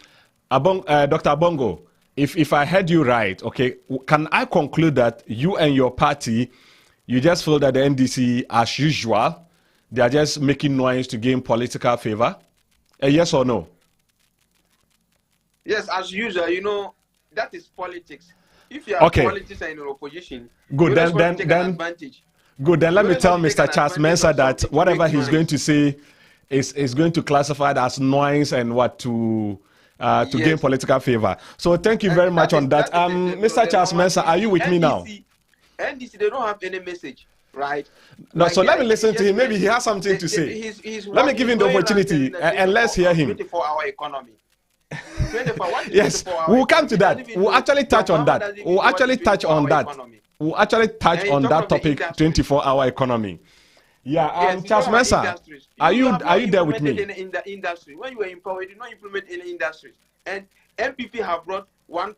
Abongo, if I heard you right, okay, can I conclude that you and your party, you just feel that the NDC, as usual, they are just making noise to gain political favor? Yes or no? Yes, as usual, you know, that is politics. If you are politics and in opposition, good, then advantage. Good, then let me tell Mr. Charles Mensah that whatever he's going to say is going to classify it as noise and what to gain political favor. So thank you very much on that. Mr. Charles Mensah, are you with me now? NDC, they don't have any message, right? No, like, so let me listen to him. Maybe he has something to say. Let me give him the opportunity and let's hear him. 24-hour economy. Yes, we'll come to that. We'll actually touch on that. We'll actually touch on that. We'll actually touch on that topic, 24-hour economy. Yeah, yes, Charles Mensah, are you there with me? In the industry, when you were in power, you did not implement any industries, and MPP have brought one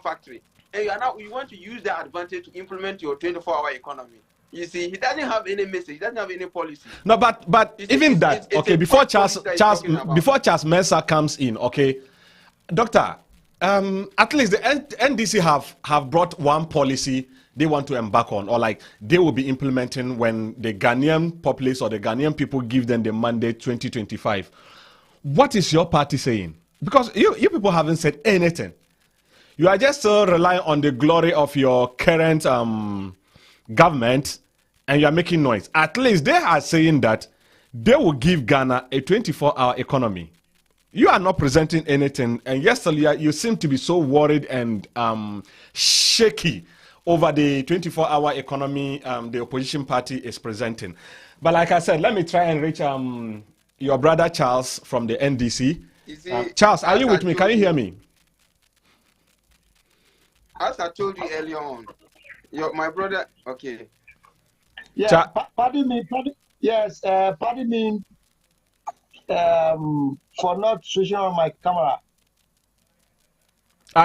factory, and you want to use that advantage to implement your 24-hour economy. You see, he doesn't have any message, he doesn't have any policy. No, but before Charles Mensah comes in, okay, Doctor, at least the NDC have brought one policy they want to embark on, or like they will be implementing when the Ghanaian populace or the Ghanaian people give them the mandate 2025. What is your party saying? Because you people haven't said anything. You are just relying on the glory of your current government, and you are making noise. At least they are saying that they will give Ghana a 24-hour economy. You are not presenting anything, and yesterday you seem to be so worried and shaky over the 24-hour economy the opposition party is presenting. But like I said, let me try and reach your brother Charles from the NDC. Charles, are you with me? Can you hear me? As I told you earlier on, my brother, okay. Yeah, pardon me. Yes, pardon me for not switching on my camera.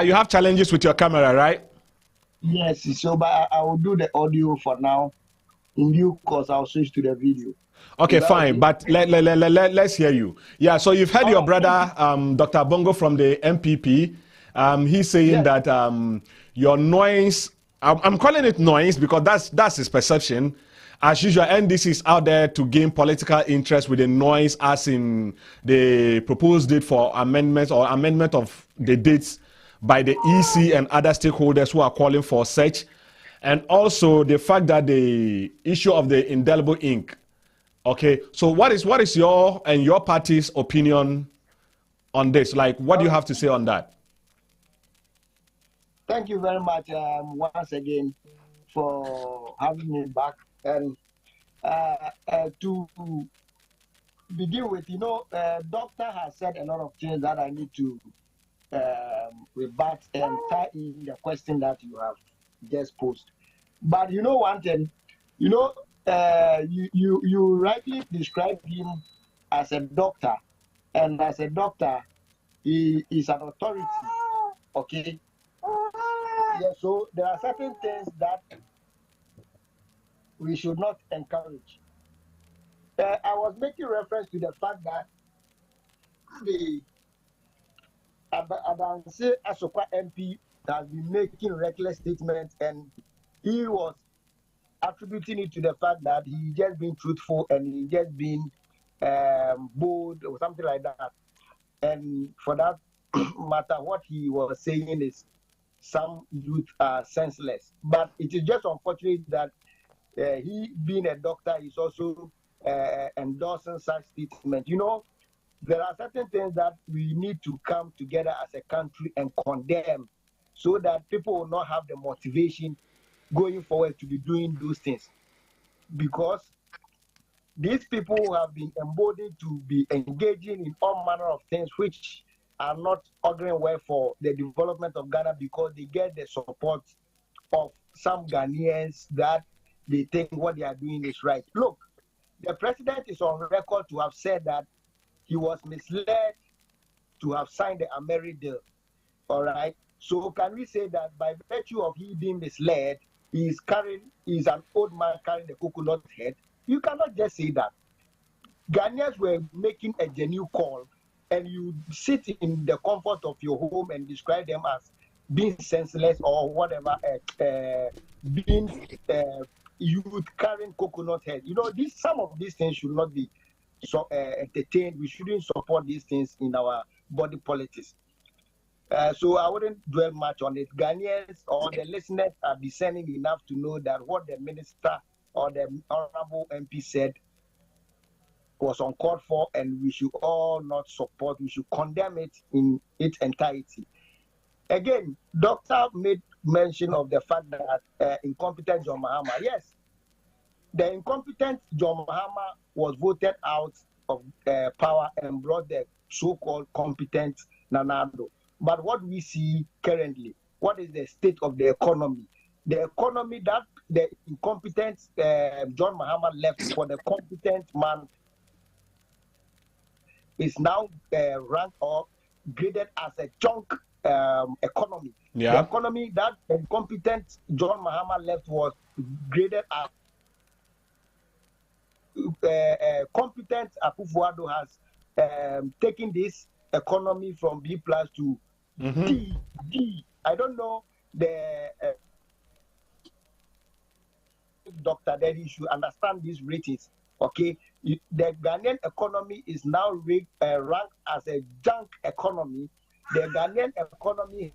You have challenges with your camera, right? Yes, so but I will do the audio for now. In due course, I'll switch to the video. Okay, fine, but let's hear you. Yeah, so you've heard your brother, Dr. Bongo from the MPP. He's saying that your noise, I'm calling it noise because that's his perception. As usual, NDC is out there to gain political interest with the noise, as in the proposed date for amendments or amendment of the dates by the EC and other stakeholders who are calling for such. And also the fact that the issue of the indelible ink. Okay, so what is your and your party's opinion on this? Like, what do you have to say on that? Thank you very much once again for having me back. And to begin with, doctor has said a lot of things that I need to rebut and tie in the question that you have just posed. But you know one thing, you rightly described him as a doctor, and as a doctor, he is an authority. Okay. Yeah, so there are certain things that we should not encourage. I was making reference to the fact that the Adanse Asokwa MP has been making reckless statements, and he was attributing it to the fact that he just been truthful and he just been bold or something like that. And for that matter, what he was saying is some youth are senseless. But it is just unfortunate that he, being a doctor, is also endorsing such statements. You know, there are certain things that we need to come together as a country and condemn so that people will not have the motivation going forward to be doing those things. Because these people have been emboldened to be engaging in all manner of things which are not auguring well for the development of Ghana, because they get the support of some Ghanaians that they think what they are doing is right. Look, the president is on record to have said that he was misled to have signed the Ameri deal. All right. So can we say that by virtue of he being misled, he's an old man carrying the coconut head? You cannot just say that. Ghanaians were making a genuine call, and you sit in the comfort of your home and describe them as being senseless or whatever, being youth carrying coconut head. You know, some of these things should not be entertained. We shouldn't support these things in our body politics. So I wouldn't dwell much on it. Ghanaians or the listeners are discerning enough to know that what the minister or the honorable MP said was uncalled for, and we should all not support. We should condemn it in its entirety. Again, doctor made mention of the fact that incompetent John Mahama. Yes, the incompetent John Mahama was voted out of power and brought the so-called competent Nanado. But what we see currently, what is the state of the economy? The economy that the incompetent John Mahama left for the competent man is now ranked or graded as a junk economy. Yeah. The economy that the incompetent John Mahama left was graded as competent Akufo-Addo has taken this economy from B+ to D. I don't know the doctor that he should understand these ratings. Okay, the Ghanaian economy is now ranked as a junk economy. The Ghanaian economy,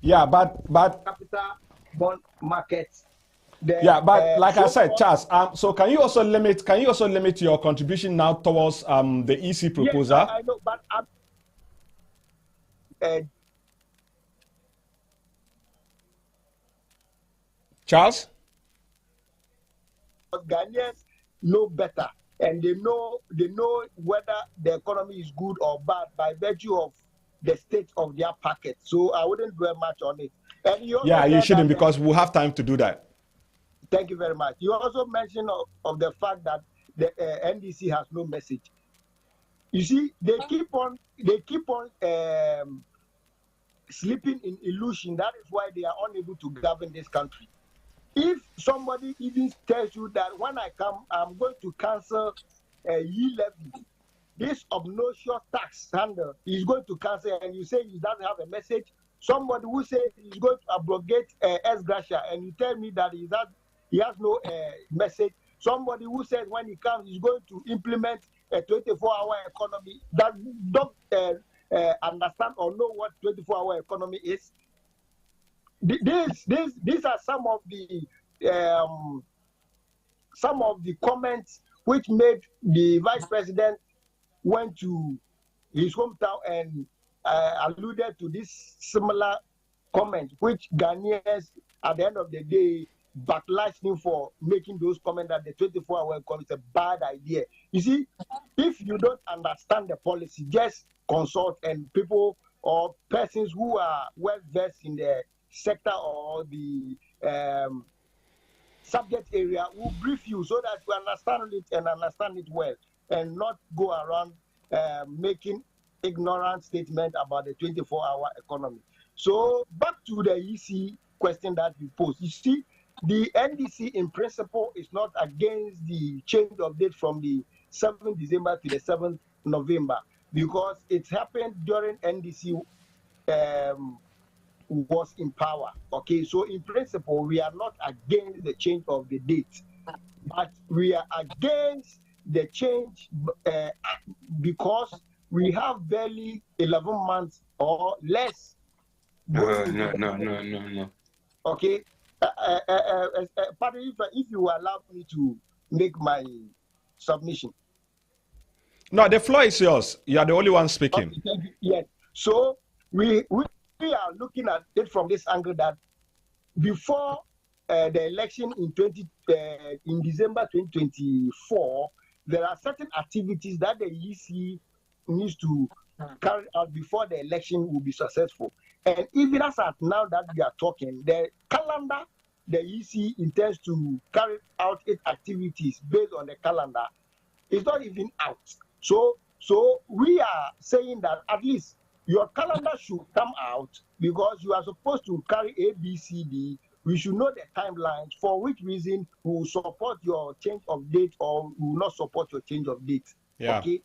yeah, but capital bond markets. But like I said, Charles, so can you also limit your contribution now towards the EC proposal? Yes, I know, but Charles? Ghanaians know better, and they know whether the economy is good or bad by virtue of the state of their packet. So I wouldn't dwell much on it. And you shouldn't, because we'll have time to do that. Thank you very much. You also mentioned of the fact that the NDC has no message. You see, they keep on sleeping in illusion. That is why they are unable to govern this country. If somebody even tells you that when I come, I'm going to cancel ye levy, this obnoxious tax handle is going to cancel, and you say he doesn't have a message. Somebody who says he's going to abrogate ex gratia, and you tell me that he has no message. Somebody who says when he comes, he's going to implement a 24-hour economy that don't understand or know what 24-hour economy is. These are some of the comments which made the vice president went to his hometown and alluded to this similar comment, which Ghanaians at the end of the day backlashed him for making those comments that the 24-hour economy is a bad idea. You see, if you don't understand the policy, just consult, and people or persons who are well versed in the sector or the subject area will brief you so that you understand it and understand it well, and not go around making ignorant statements about the 24-hour economy. So back to the EC question that you posed. You see, the NDC in principle is not against the change of date from the 7th December to the 7th November, because it happened during NDC was in power. Okay, so in principle, we are not against the change of the date, but we are against the change because we have barely 11 months or less. No. Okay, Paddy, if you allow me to make my submission. No, the floor is yours. You are the only one speaking. Okay, thank you. Yes. So we are looking at it from this angle that before the election in December 2024, there are certain activities that the EC needs to carry out before the election will be successful. And even as at now that we are talking, the calendar the EC intends to carry out its activities based on the calendar is not even out. So we are saying that at least your calendar should come out, because you are supposed to carry A, B, C, D. We should know the timelines for which reason we will support your change of date or we will not support your change of date. Yeah. Okay.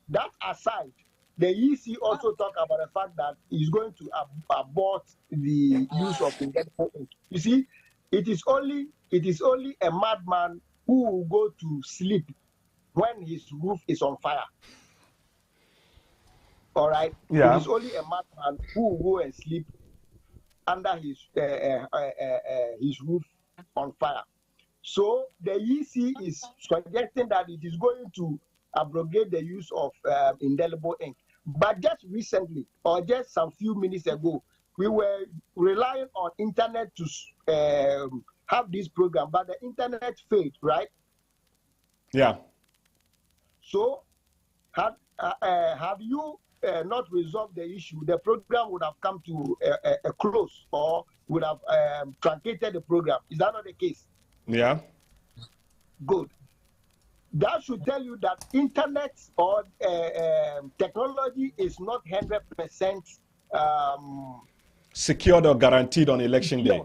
That aside, the EC also talk about the fact that he's going to abort the use of indelible ink. You see, it is only a madman who will go to sleep when his roof is on fire. All right. Yeah. It is only a madman who will go and sleep under his roof on fire. So the EC is suggesting that it is going to abrogate the use of indelible ink. But just recently, or just some few minutes ago, we were relying on internet to have this program, but the internet failed, right? Yeah. So have you not resolved the issue, the program would have come to a close, or would have truncated the program. Is that not the case? Yeah. Good. That should tell you that internet or technology is not 100% secured or guaranteed on election day.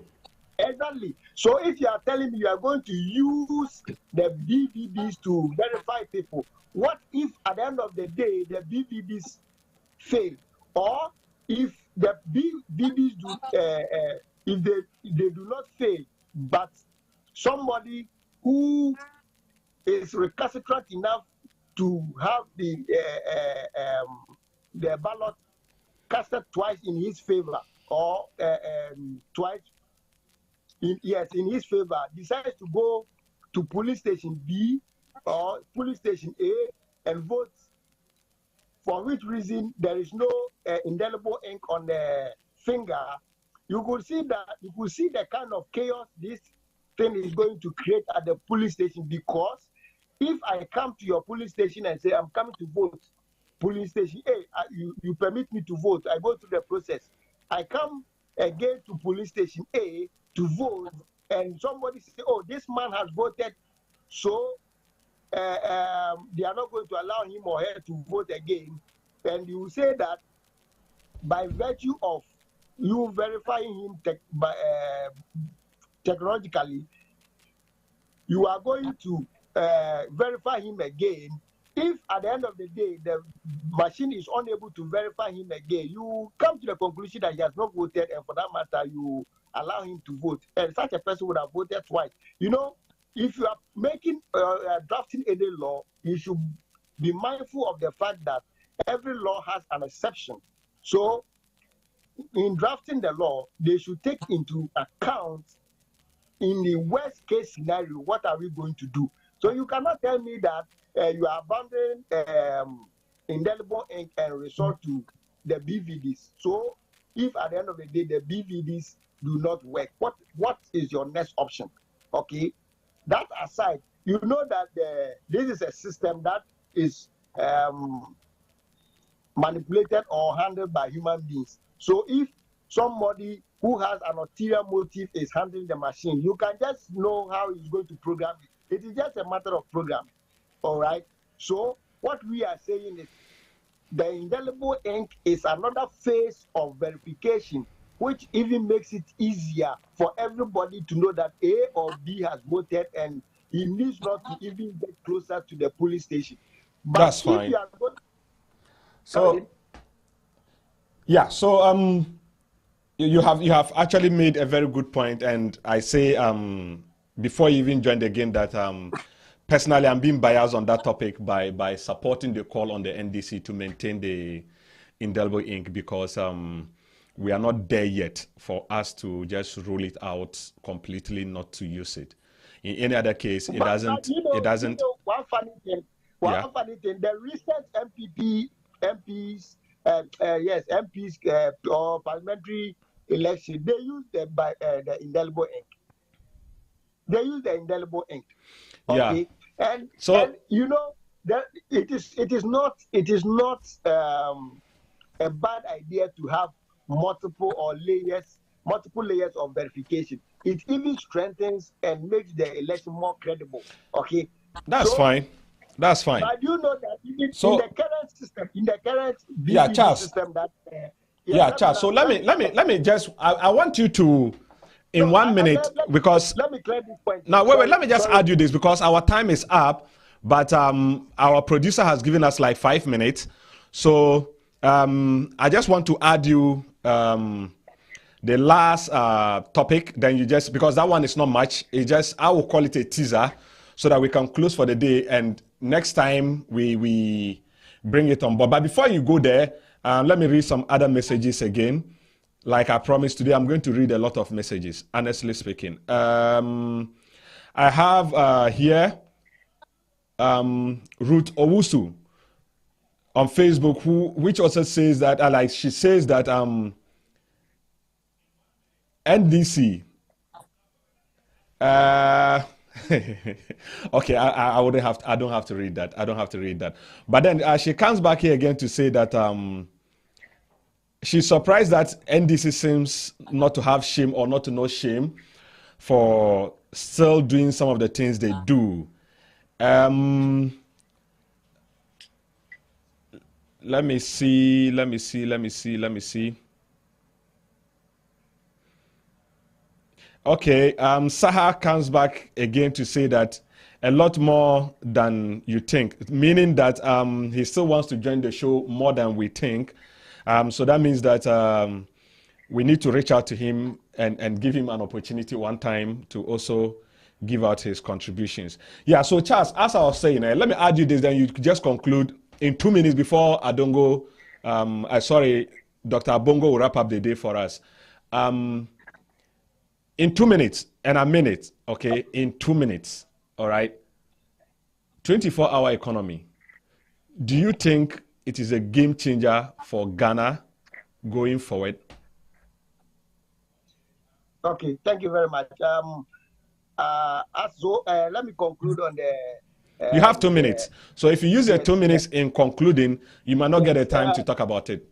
Exactly. So if you are telling me you are going to use the BVBs to verify people, what if at the end of the day the BVBs fail, or if the BVBs do, if they do not fail, but somebody who is recalcitrant enough to have the ballot casted twice in his favor, or twice in his favor, decides to go to police station B or police station A and vote, for which reason there is no indelible ink on the finger, you could see the kind of chaos this thing is going to create at the police station. Because if I come to your police station and say I'm coming to vote, police station A, you permit me to vote, I go through the process, I come again to police station A to vote, and somebody say, oh, this man has voted, so they are not going to allow him or her to vote again. And you say that by virtue of you verifying him technologically, you are going to verify him again. If at the end of the day the machine is unable to verify him again, you come to the conclusion that he has not voted, and for that matter, you allow him to vote. And such a person would have voted twice. You know, if you are making drafting any law, you should be mindful of the fact that every law has an exception. So in drafting the law, they should take into account, in the worst case scenario, what are we going to do? So you cannot tell me that you are abandoning indelible ink and resort to the BVDs. So if at the end of the day the BVDs do not work, what is your next option? Okay. That aside, you know that this is a system that is manipulated or handled by human beings. So if somebody who has an ulterior motive is handling the machine, you can just know how he's going to program it. It is just a matter of program. All right. So what we are saying is the indelible ink is another phase of verification, which even makes it easier for everybody to know that A or B has voted, and he needs not to even get closer to the police station. But that's fine. So yeah, so you have actually made a very good point, and I say before you even joined the game that personally I'm being biased on that topic by supporting the call on the NDC to maintain the indelible ink, because we are not there yet for us to just rule it out completely not to use it. In any other case, it doesn't. one funny thing, the recent MPs, or parliamentary election, they use the indelible ink. They use the indelible ink. Okay, and you know that it is not a bad idea to have multiple layers of verification. It even strengthens and makes the election more credible. Okay, that's fine. That's fine. But you know that in the current BED Charles. system that Charles. So let me just I want you to in 1 minute because let me clear this point. Now wait, let me just add you this because our time is up, but our producer has given us like 5 minutes. So I just want to add you the last topic, then you just, because that one is not much, it just, I will call it a teaser so that we can close for the day, and next time we bring it on board. But before you go there, let me read some other messages again. Like I promised today, I'm going to read a lot of messages, honestly speaking. I have here Ruth Owusu on Facebook, which also says that, she says that NDC. Okay, I don't have to read that. I don't have to read that. But then she comes back here again to say that she's surprised that NDC seems not to have shame or not to know shame for still doing some of the things they do. Let me see. Okay, Saha comes back again to say that a lot more than you think, meaning that he still wants to join the show more than we think. So that means that we need to reach out to him and give him an opportunity one time to also give out his contributions. Yeah, so Charles, as I was saying, let me add you this, then you just conclude in 2 minutes before Dr. Bongo will wrap up the day for us. In 2 minutes and a minute, okay, in 2 minutes, all right, 24-hour economy. Do you think it is a game changer for Ghana going forward? Okay, thank you very much. Let me conclude on the... you have 2 minutes. So if you use the 2 minutes in concluding, you might not get the time to talk about it.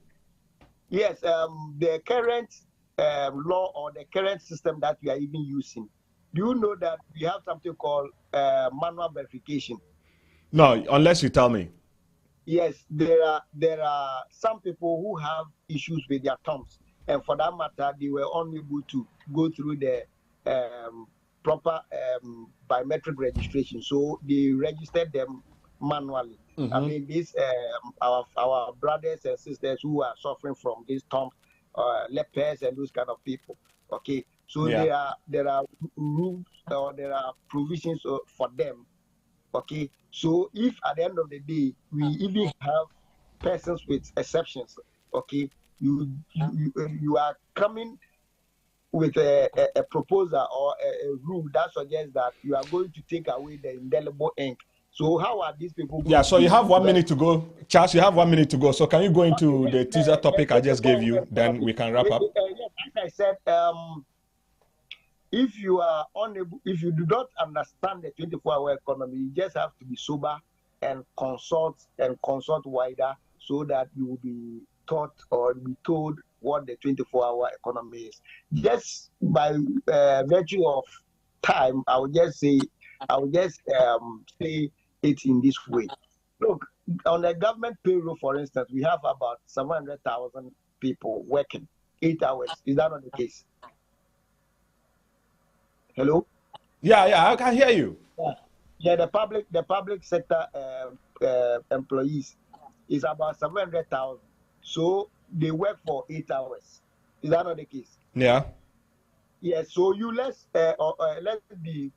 Yes, the current law or the current system that we are even using, do you know that we have something called manual verification? No, unless you tell me. Yes, there are some people who have issues with their thumbs, and for that matter, they were unable to go through the proper biometric registration, so they registered them manually. I mean, these our brothers and sisters who are suffering from these thumb lepers and those kind of people. Okay, so there are rules or there are provisions for them. Okay, so if at the end of the day we even have persons with exceptions, okay, you are coming with a proposal or a rule that suggests that you are going to take away the indelible ink. So how are these people going so you have 1 minute to go. Charles, you have 1 minute to go. So can you go into the teaser topic I just gave you? Then we can wrap up. As I said, if you are unable, if you do not understand the 24-hour economy, you just have to be sober and consult wider so that you will be taught or be told what the 24-hour economy is. Just by virtue of time, I would just say it in this way. Look, on the government payroll, for instance, we have about 700,000 people working 8 hours. Is that not the case? Hello? Yeah, I can hear you. Yeah, the public sector employees is about 700,000. So they work for 8 hours. Is that not the case? Yeah. Yeah. So let's be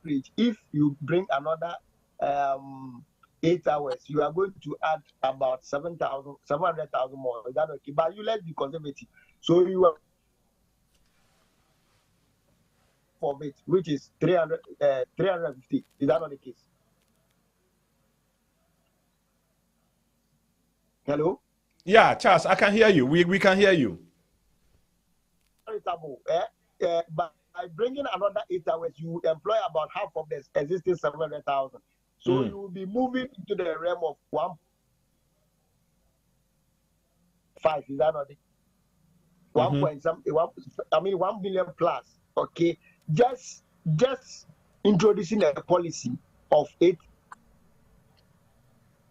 rich. If you bring another 8 hours, you are going to add about 700,000 more. Is that okay? But let's be conservative. So you are of it, which is 350. Is that not the case? Hello? Yeah, Charles, I can hear you. We can hear you. By bringing another 8 hours, you employ about half of the existing 700,000. So you will be moving into the realm of 1.5. Is that not it? 1 billion plus. Okay, just introducing a policy of 8.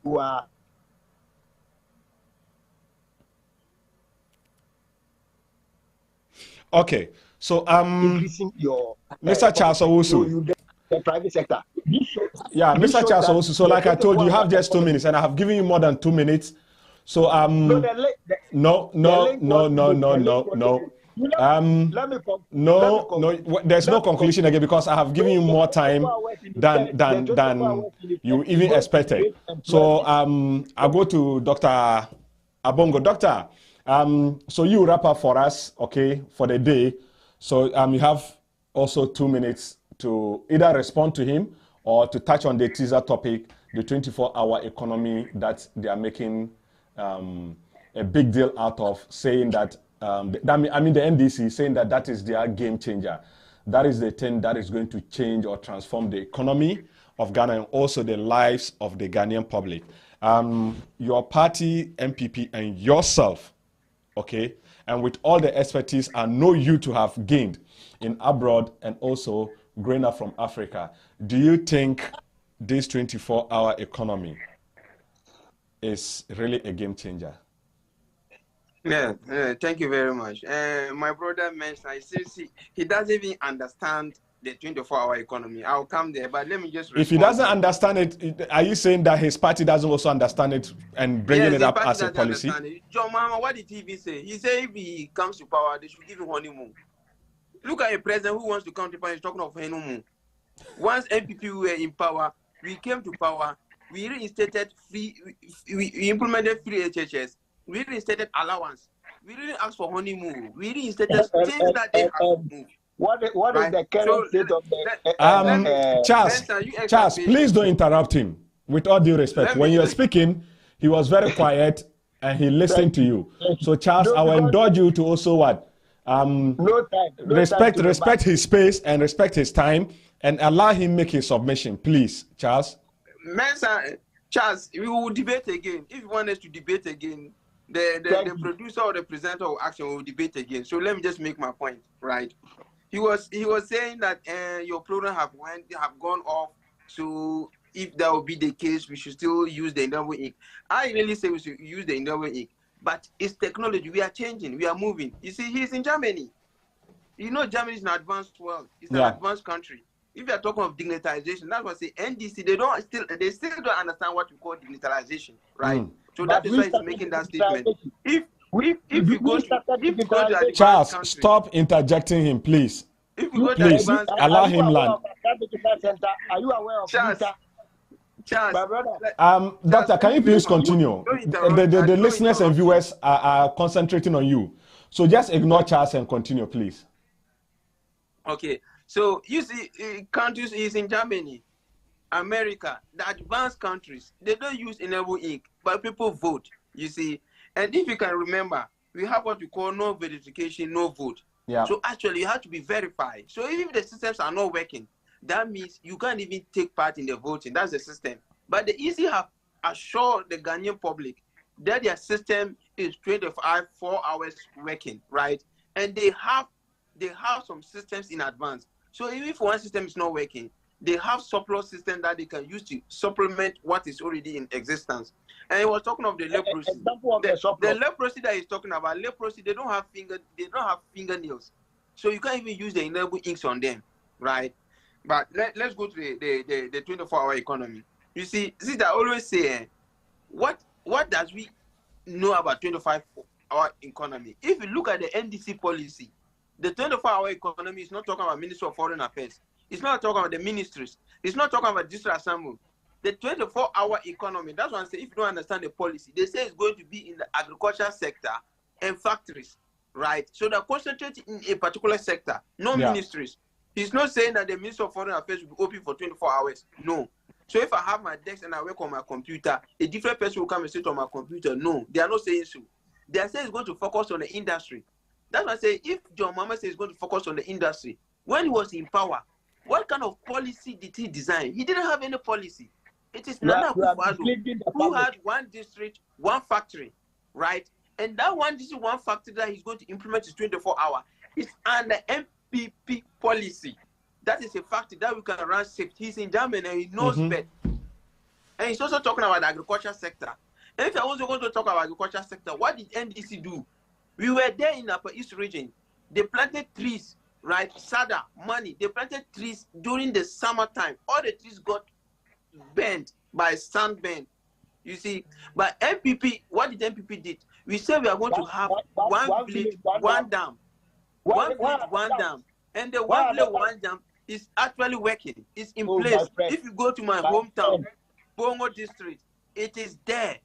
Who are okay. So increasing your Mr. Charles Owusu. The private sector. Yeah, Mr. Charles Owusu. So like I told you, you have just 2 minutes, and I have given you more than 2 minutes. So no. There's no conclusion again because I have given you more time than you even expected. So I'll go to Dr. Abongo. Doctor, so you wrap up for us, okay, for the day. So you have also 2 minutes to either respond to him or to touch on the teaser topic, the 24-hour economy that they are making a big deal out of, saying that, the NDC saying that is their game changer. That is the thing that is going to change or transform the economy of Ghana and also the lives of the Ghanaian public. Your party, MPP, and yourself, okay, and with all the expertise I know you to have gained in abroad and also growing up from Africa, do you think this 24-hour economy is really a game changer? Yeah, thank you very much. My brother mentioned, he doesn't even understand the 24-hour economy. I'll come there, but let me just respond. If he doesn't understand it, are you saying that his party doesn't also understand it and bringing it up as a policy? John Mama, what did TV say? He said if he comes to power, they should give him honeymoon. Look at a president who wants to come to power. He's talking of honeymoon. Once MPP were in power, we came to power. We reinstated we implemented free HHS. We reinstated allowance. We didn't ask for honeymoon. We reinstated things that they have to move. What is the current state of the... Charles, please don't interrupt him. With all due respect, when you're speaking, he was very quiet and he listened to you. So Charles, I will indulge you to also what? Respect his space and respect his time and allow him make his submission, please, Charles. Charles, we will debate again. If you want us to debate again, the producer or the presenter of action will debate again. So let me just make my point, right? He was saying that your program have gone off. So if that will be the case, we should still use the indelible ink. I really say we should use the indelible ink. But it's technology. We are changing. We are moving. You see, he's in Germany. You know, Germany is an advanced world. It's an advanced country. If you are talking of dignitization, that's what I say. NDC, they still don't understand what we call dignitalization, right? So that is why he's making that statement. If you go to Charles, stop interjecting him, please. If you go to please allow him land. Are you aware of Charles, Doctor, can you please continue? The listeners and viewers are concentrating on you. So just ignore Charles and continue, please. Okay. So you see, countries is in Germany, America, the advanced countries, they don't use enable ink, but people vote, you see. And if you can remember, we have what we call no verification, no vote. Yeah. So actually, you have to be verified. So if the systems are not working, that means you can't even take part in the voting. That's the system. But the EC have assured the Ghanaian public that their system is 4 hours working, right? And they have some systems in advance. So even if one system is not working, they have surplus system that they can use to supplement what is already in existence. And he was talking of the leprosy. The leprosy that he's talking about, leprosy, they don't have fingernails. So you can't even use the enable inks on them, right? But let's go to the 24-hour economy. You see, I always say, what does we know about 25-hour economy? If you look at the NDC policy, the 24-hour economy is not talking about Ministry of Foreign Affairs. It's not talking about the ministries. It's not talking about district assembly. The 24-hour economy, that's what I say, if you don't understand the policy, they say it's going to be in the agriculture sector and factories, right? So they're concentrating in a particular sector, no ministries. He's not saying that the Minister of Foreign Affairs will be open for 24 hours. No. So if I have my desk and I work on my computer, a different person will come and sit on my computer. No, they are not saying so. They are saying it's going to focus on the industry. That's why I say if John Mahama says he's going to focus on the industry, when he was in power, what kind of policy did he design? He didn't have any policy. It is Nana Akufo-Addo who had one district, one factory, right? And that one district, one factory that he's going to implement is 24 hours. It's under MPP policy. That is a factory that we can run safe. He's in Germany and he knows better. And he's also talking about the agriculture sector. And if I was going to talk about agriculture sector, what did NDC do? We were there in Upper East region. They planted trees, right? Sada, money. They planted trees during the summertime. All the trees got burned by sunburn. You see, but MPP, what did MPP did? We said we are going to have one village, one dam. One village, one dam. And the one village, one dam is actually working. It's in place. If you go to my hometown, Bongo district, it is there.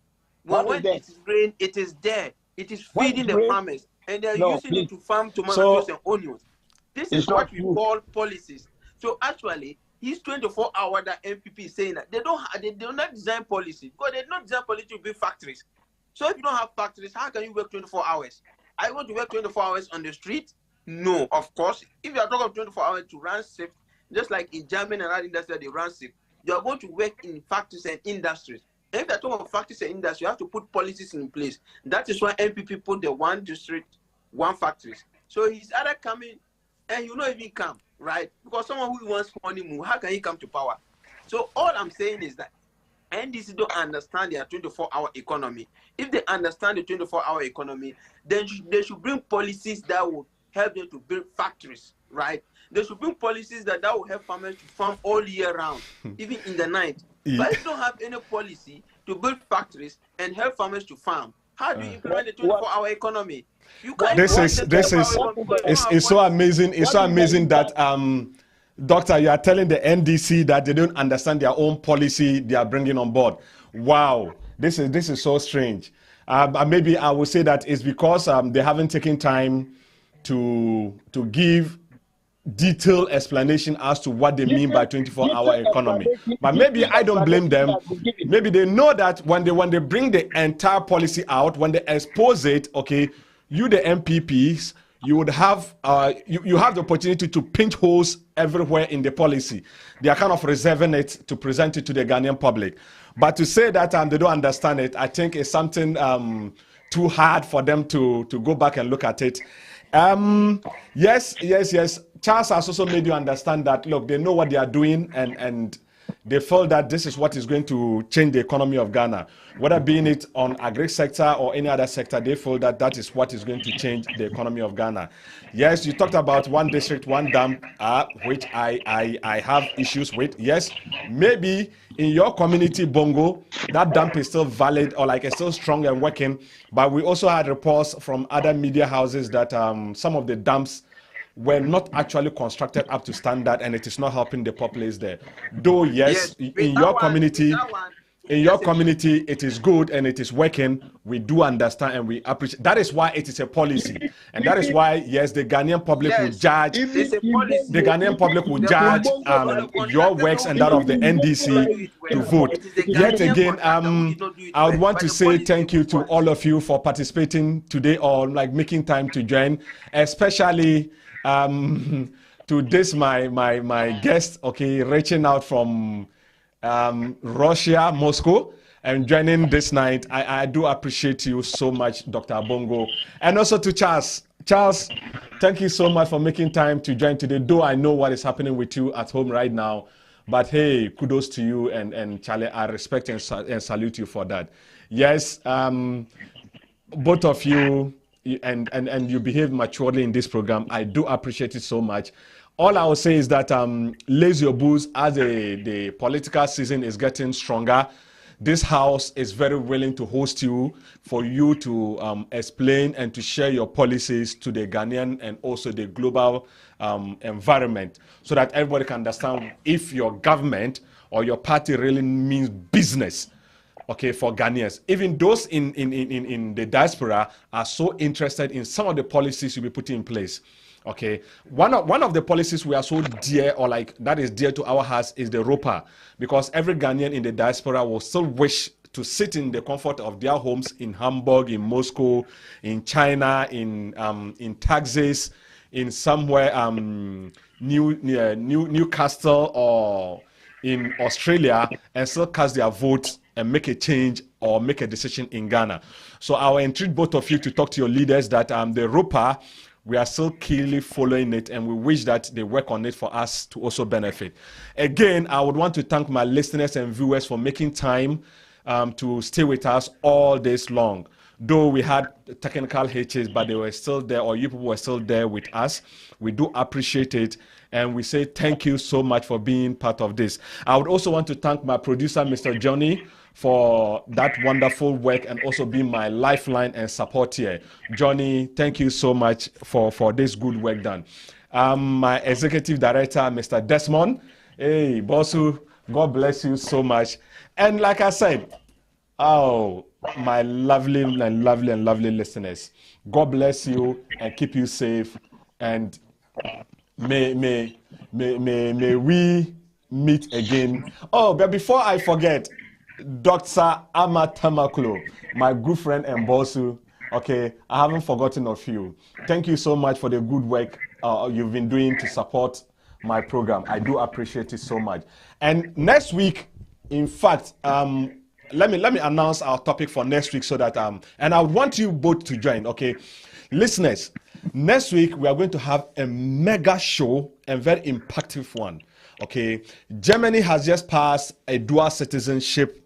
When it is rain, it is there. It is feeding the farmers. And they're using it to farm tomatoes and onions. This is what we call policies. So actually, he's 24 hours that MPP is saying that they do not design policy. Because they don't design policy to build factories. So if you don't have factories, how can you work 24 hours? Are you going to work 24 hours on the street? No, of course. If you are talking 24 hours to run safe, just like in Germany and other industries, they run safe, you are going to work in factories and industries. And if you are talking about factories and industries, you have to put policies in place. That is why MPP put the one district, one factories. So he's either coming and you not even come, right? Because someone who wants honeymoon, how can he come to power? So all I'm saying is that NDC don't understand their 24-hour economy. If they understand the 24-hour economy, then they should bring policies that will help them to build factories, right? They should bring policies that will help farmers to farm all year round, even in the night. But if you don't have any policy to build factories and help farmers to farm, how do you implement the 24-hour economy? You can't. It's so amazing. It's so amazing that Doctor, you are telling the NDC that they don't understand their own policy they are bringing on board. Wow, this is so strange. Maybe I will say that it's because they haven't taken time to give detailed explanation as to what they mean by 24-hour economy. But maybe I don't blame them. Maybe they know that when they bring the entire policy out, when they expose it, okay, you the MPPs, you would have you have the opportunity to pinch holes everywhere in the policy. They are kind of reserving it to present it to the Ghanaian public. But to say that they don't understand it, I think is something too hard for them to go back and look at it. Yes. Charles has also made you understand that, look, they know what they are doing and they feel that this is what is going to change the economy of Ghana. Whether being it on agri sector or any other sector, they feel that that is what is going to change the economy of Ghana. Yes, you talked about one district, one dam, which I have issues with. Yes, maybe in your community, Bongo, that dam is still valid or like it's still strong and working. But we also had reports from other media houses that some of the dams were not actually constructed up to standard, and it is not helping the populace there. Though yes, in your community, it is good and it is working. We do understand and we appreciate. That is why it is a policy, and that is why yes, the Ghanaian public will judge. The Ghanaian public will judge your works and that of the NDC to vote. Yet again, I would want to say thank you to all of you for participating today or like making time to join, especially to this my guest, okay, reaching out from Russia, Moscow, and joining this night. I do appreciate you so much, Dr. Bongo, and also to Charles. Charles, thank you so much for making time to join today, though I know what is happening with you at home right now. But hey, kudos to you and Charlie. I respect and salute you for that. Yes, both of you, and you behave maturely in this program. I do appreciate it so much. All I will say is that lace your boots as the political season is getting stronger. This house is very willing to host you for you to explain and to share your policies to the Ghanaian and also the global environment so that everybody can understand if your government or your party really means business. Okay, for Ghanaians. Even those in the diaspora are so interested in some of the policies you'll be putting in place. Okay, one of the policies we are so dear, or like that is dear to our hearts, is the ROPA, because every Ghanaian in the diaspora will still wish to sit in the comfort of their homes in Hamburg, in Moscow, in China, in Texas, in somewhere Newcastle, or in Australia, and still cast their vote and make a change or make a decision in Ghana. So I will entreat both of you to talk to your leaders that the ROPA, we are still keenly following it, and we wish that they work on it for us to also benefit. Again, I would want to thank my listeners and viewers for making time to stay with us all days long. Though we had technical hitches, but they were still there, or you people were still there with us. We do appreciate it, and we say thank you so much for being part of this. I would also want to thank my producer, Mr. Johnny, for that wonderful work and also being my lifeline and support here. Johnny, thank you so much for this good work done. My executive director, Mr. Desmond. Hey, Bosu, God bless you so much. And like I said, oh, my lovely listeners, God bless you and keep you safe, and may we meet again. Oh, but before I forget, Dr. Amatamaklo, my good friend and Bosu, okay, I haven't forgotten of you. Thank you so much for the good work you've been doing to support my program. I do appreciate it so much. And next week, in fact, let me announce our topic for next week, so that and I would want you both to join, okay? Listeners, next week we are going to have a mega show and very impactful one, okay? Germany has just passed a dual citizenship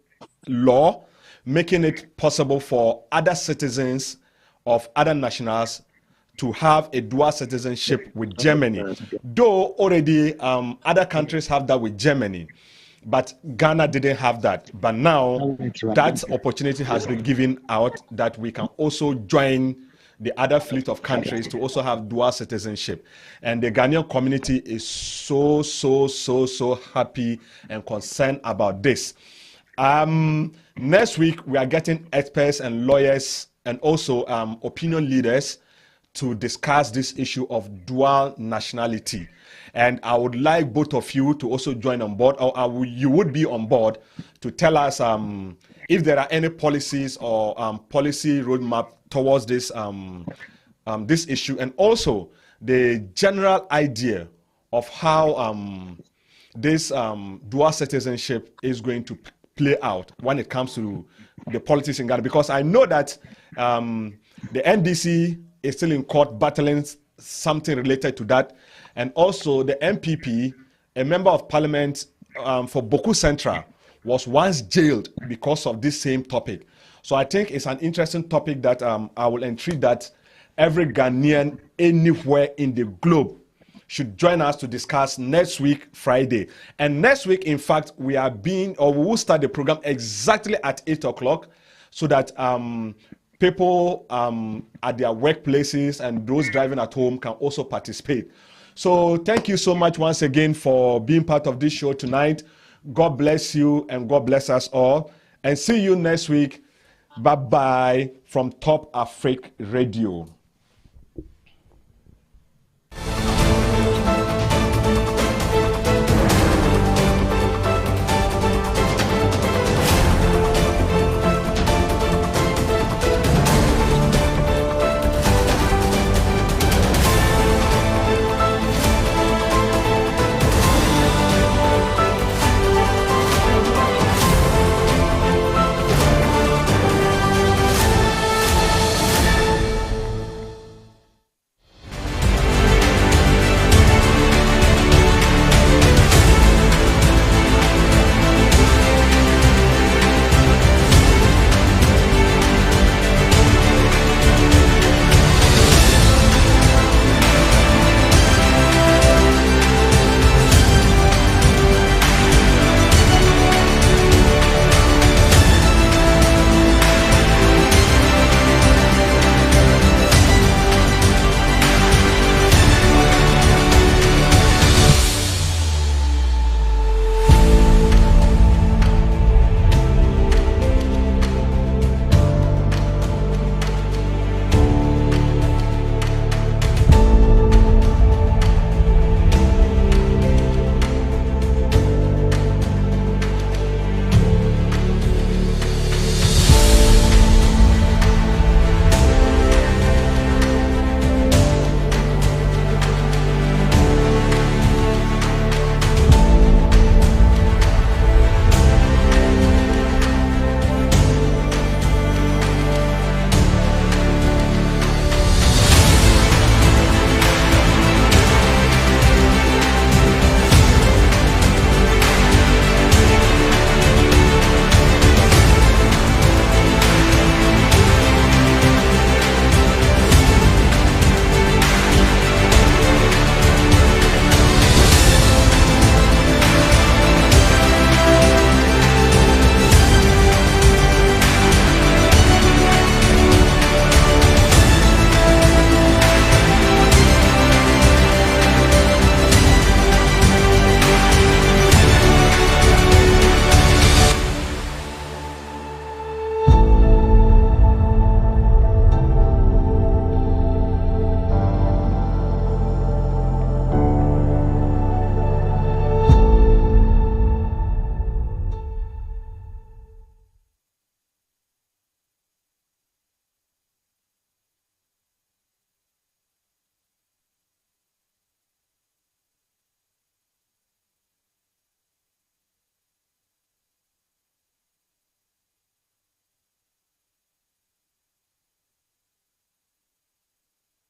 law, making it possible for other citizens of other nationals to have a dual citizenship with Germany. Though already other countries have that with Germany, but Ghana didn't have that. But now that opportunity has been given out, that we can also join the other fleet of countries to also have dual citizenship. And the Ghanaian community is so happy and concerned about this. Next week, we are getting experts and lawyers and also opinion leaders to discuss this issue of dual nationality. And I would like both of you to also join on board, or you would be on board to tell us if there are any policies or policy roadmap towards this this issue, and also the general idea of how this dual citizenship is going to play out when it comes to the politics in Ghana. Because I know that the NDC is still in court battling something related to that. And also the MPP, a member of parliament for Boku Central, was once jailed because of this same topic. So I think it's an interesting topic that I will entreat that every Ghanaian anywhere in the globe should join us to discuss next week, Friday. And next week, in fact, we will start the program exactly at 8 o'clock, so that people at their workplaces and those driving at home can also participate. So thank you so much once again for being part of this show tonight. God bless you and God bless us all. And see you next week. Bye-bye from TopAfric Radio.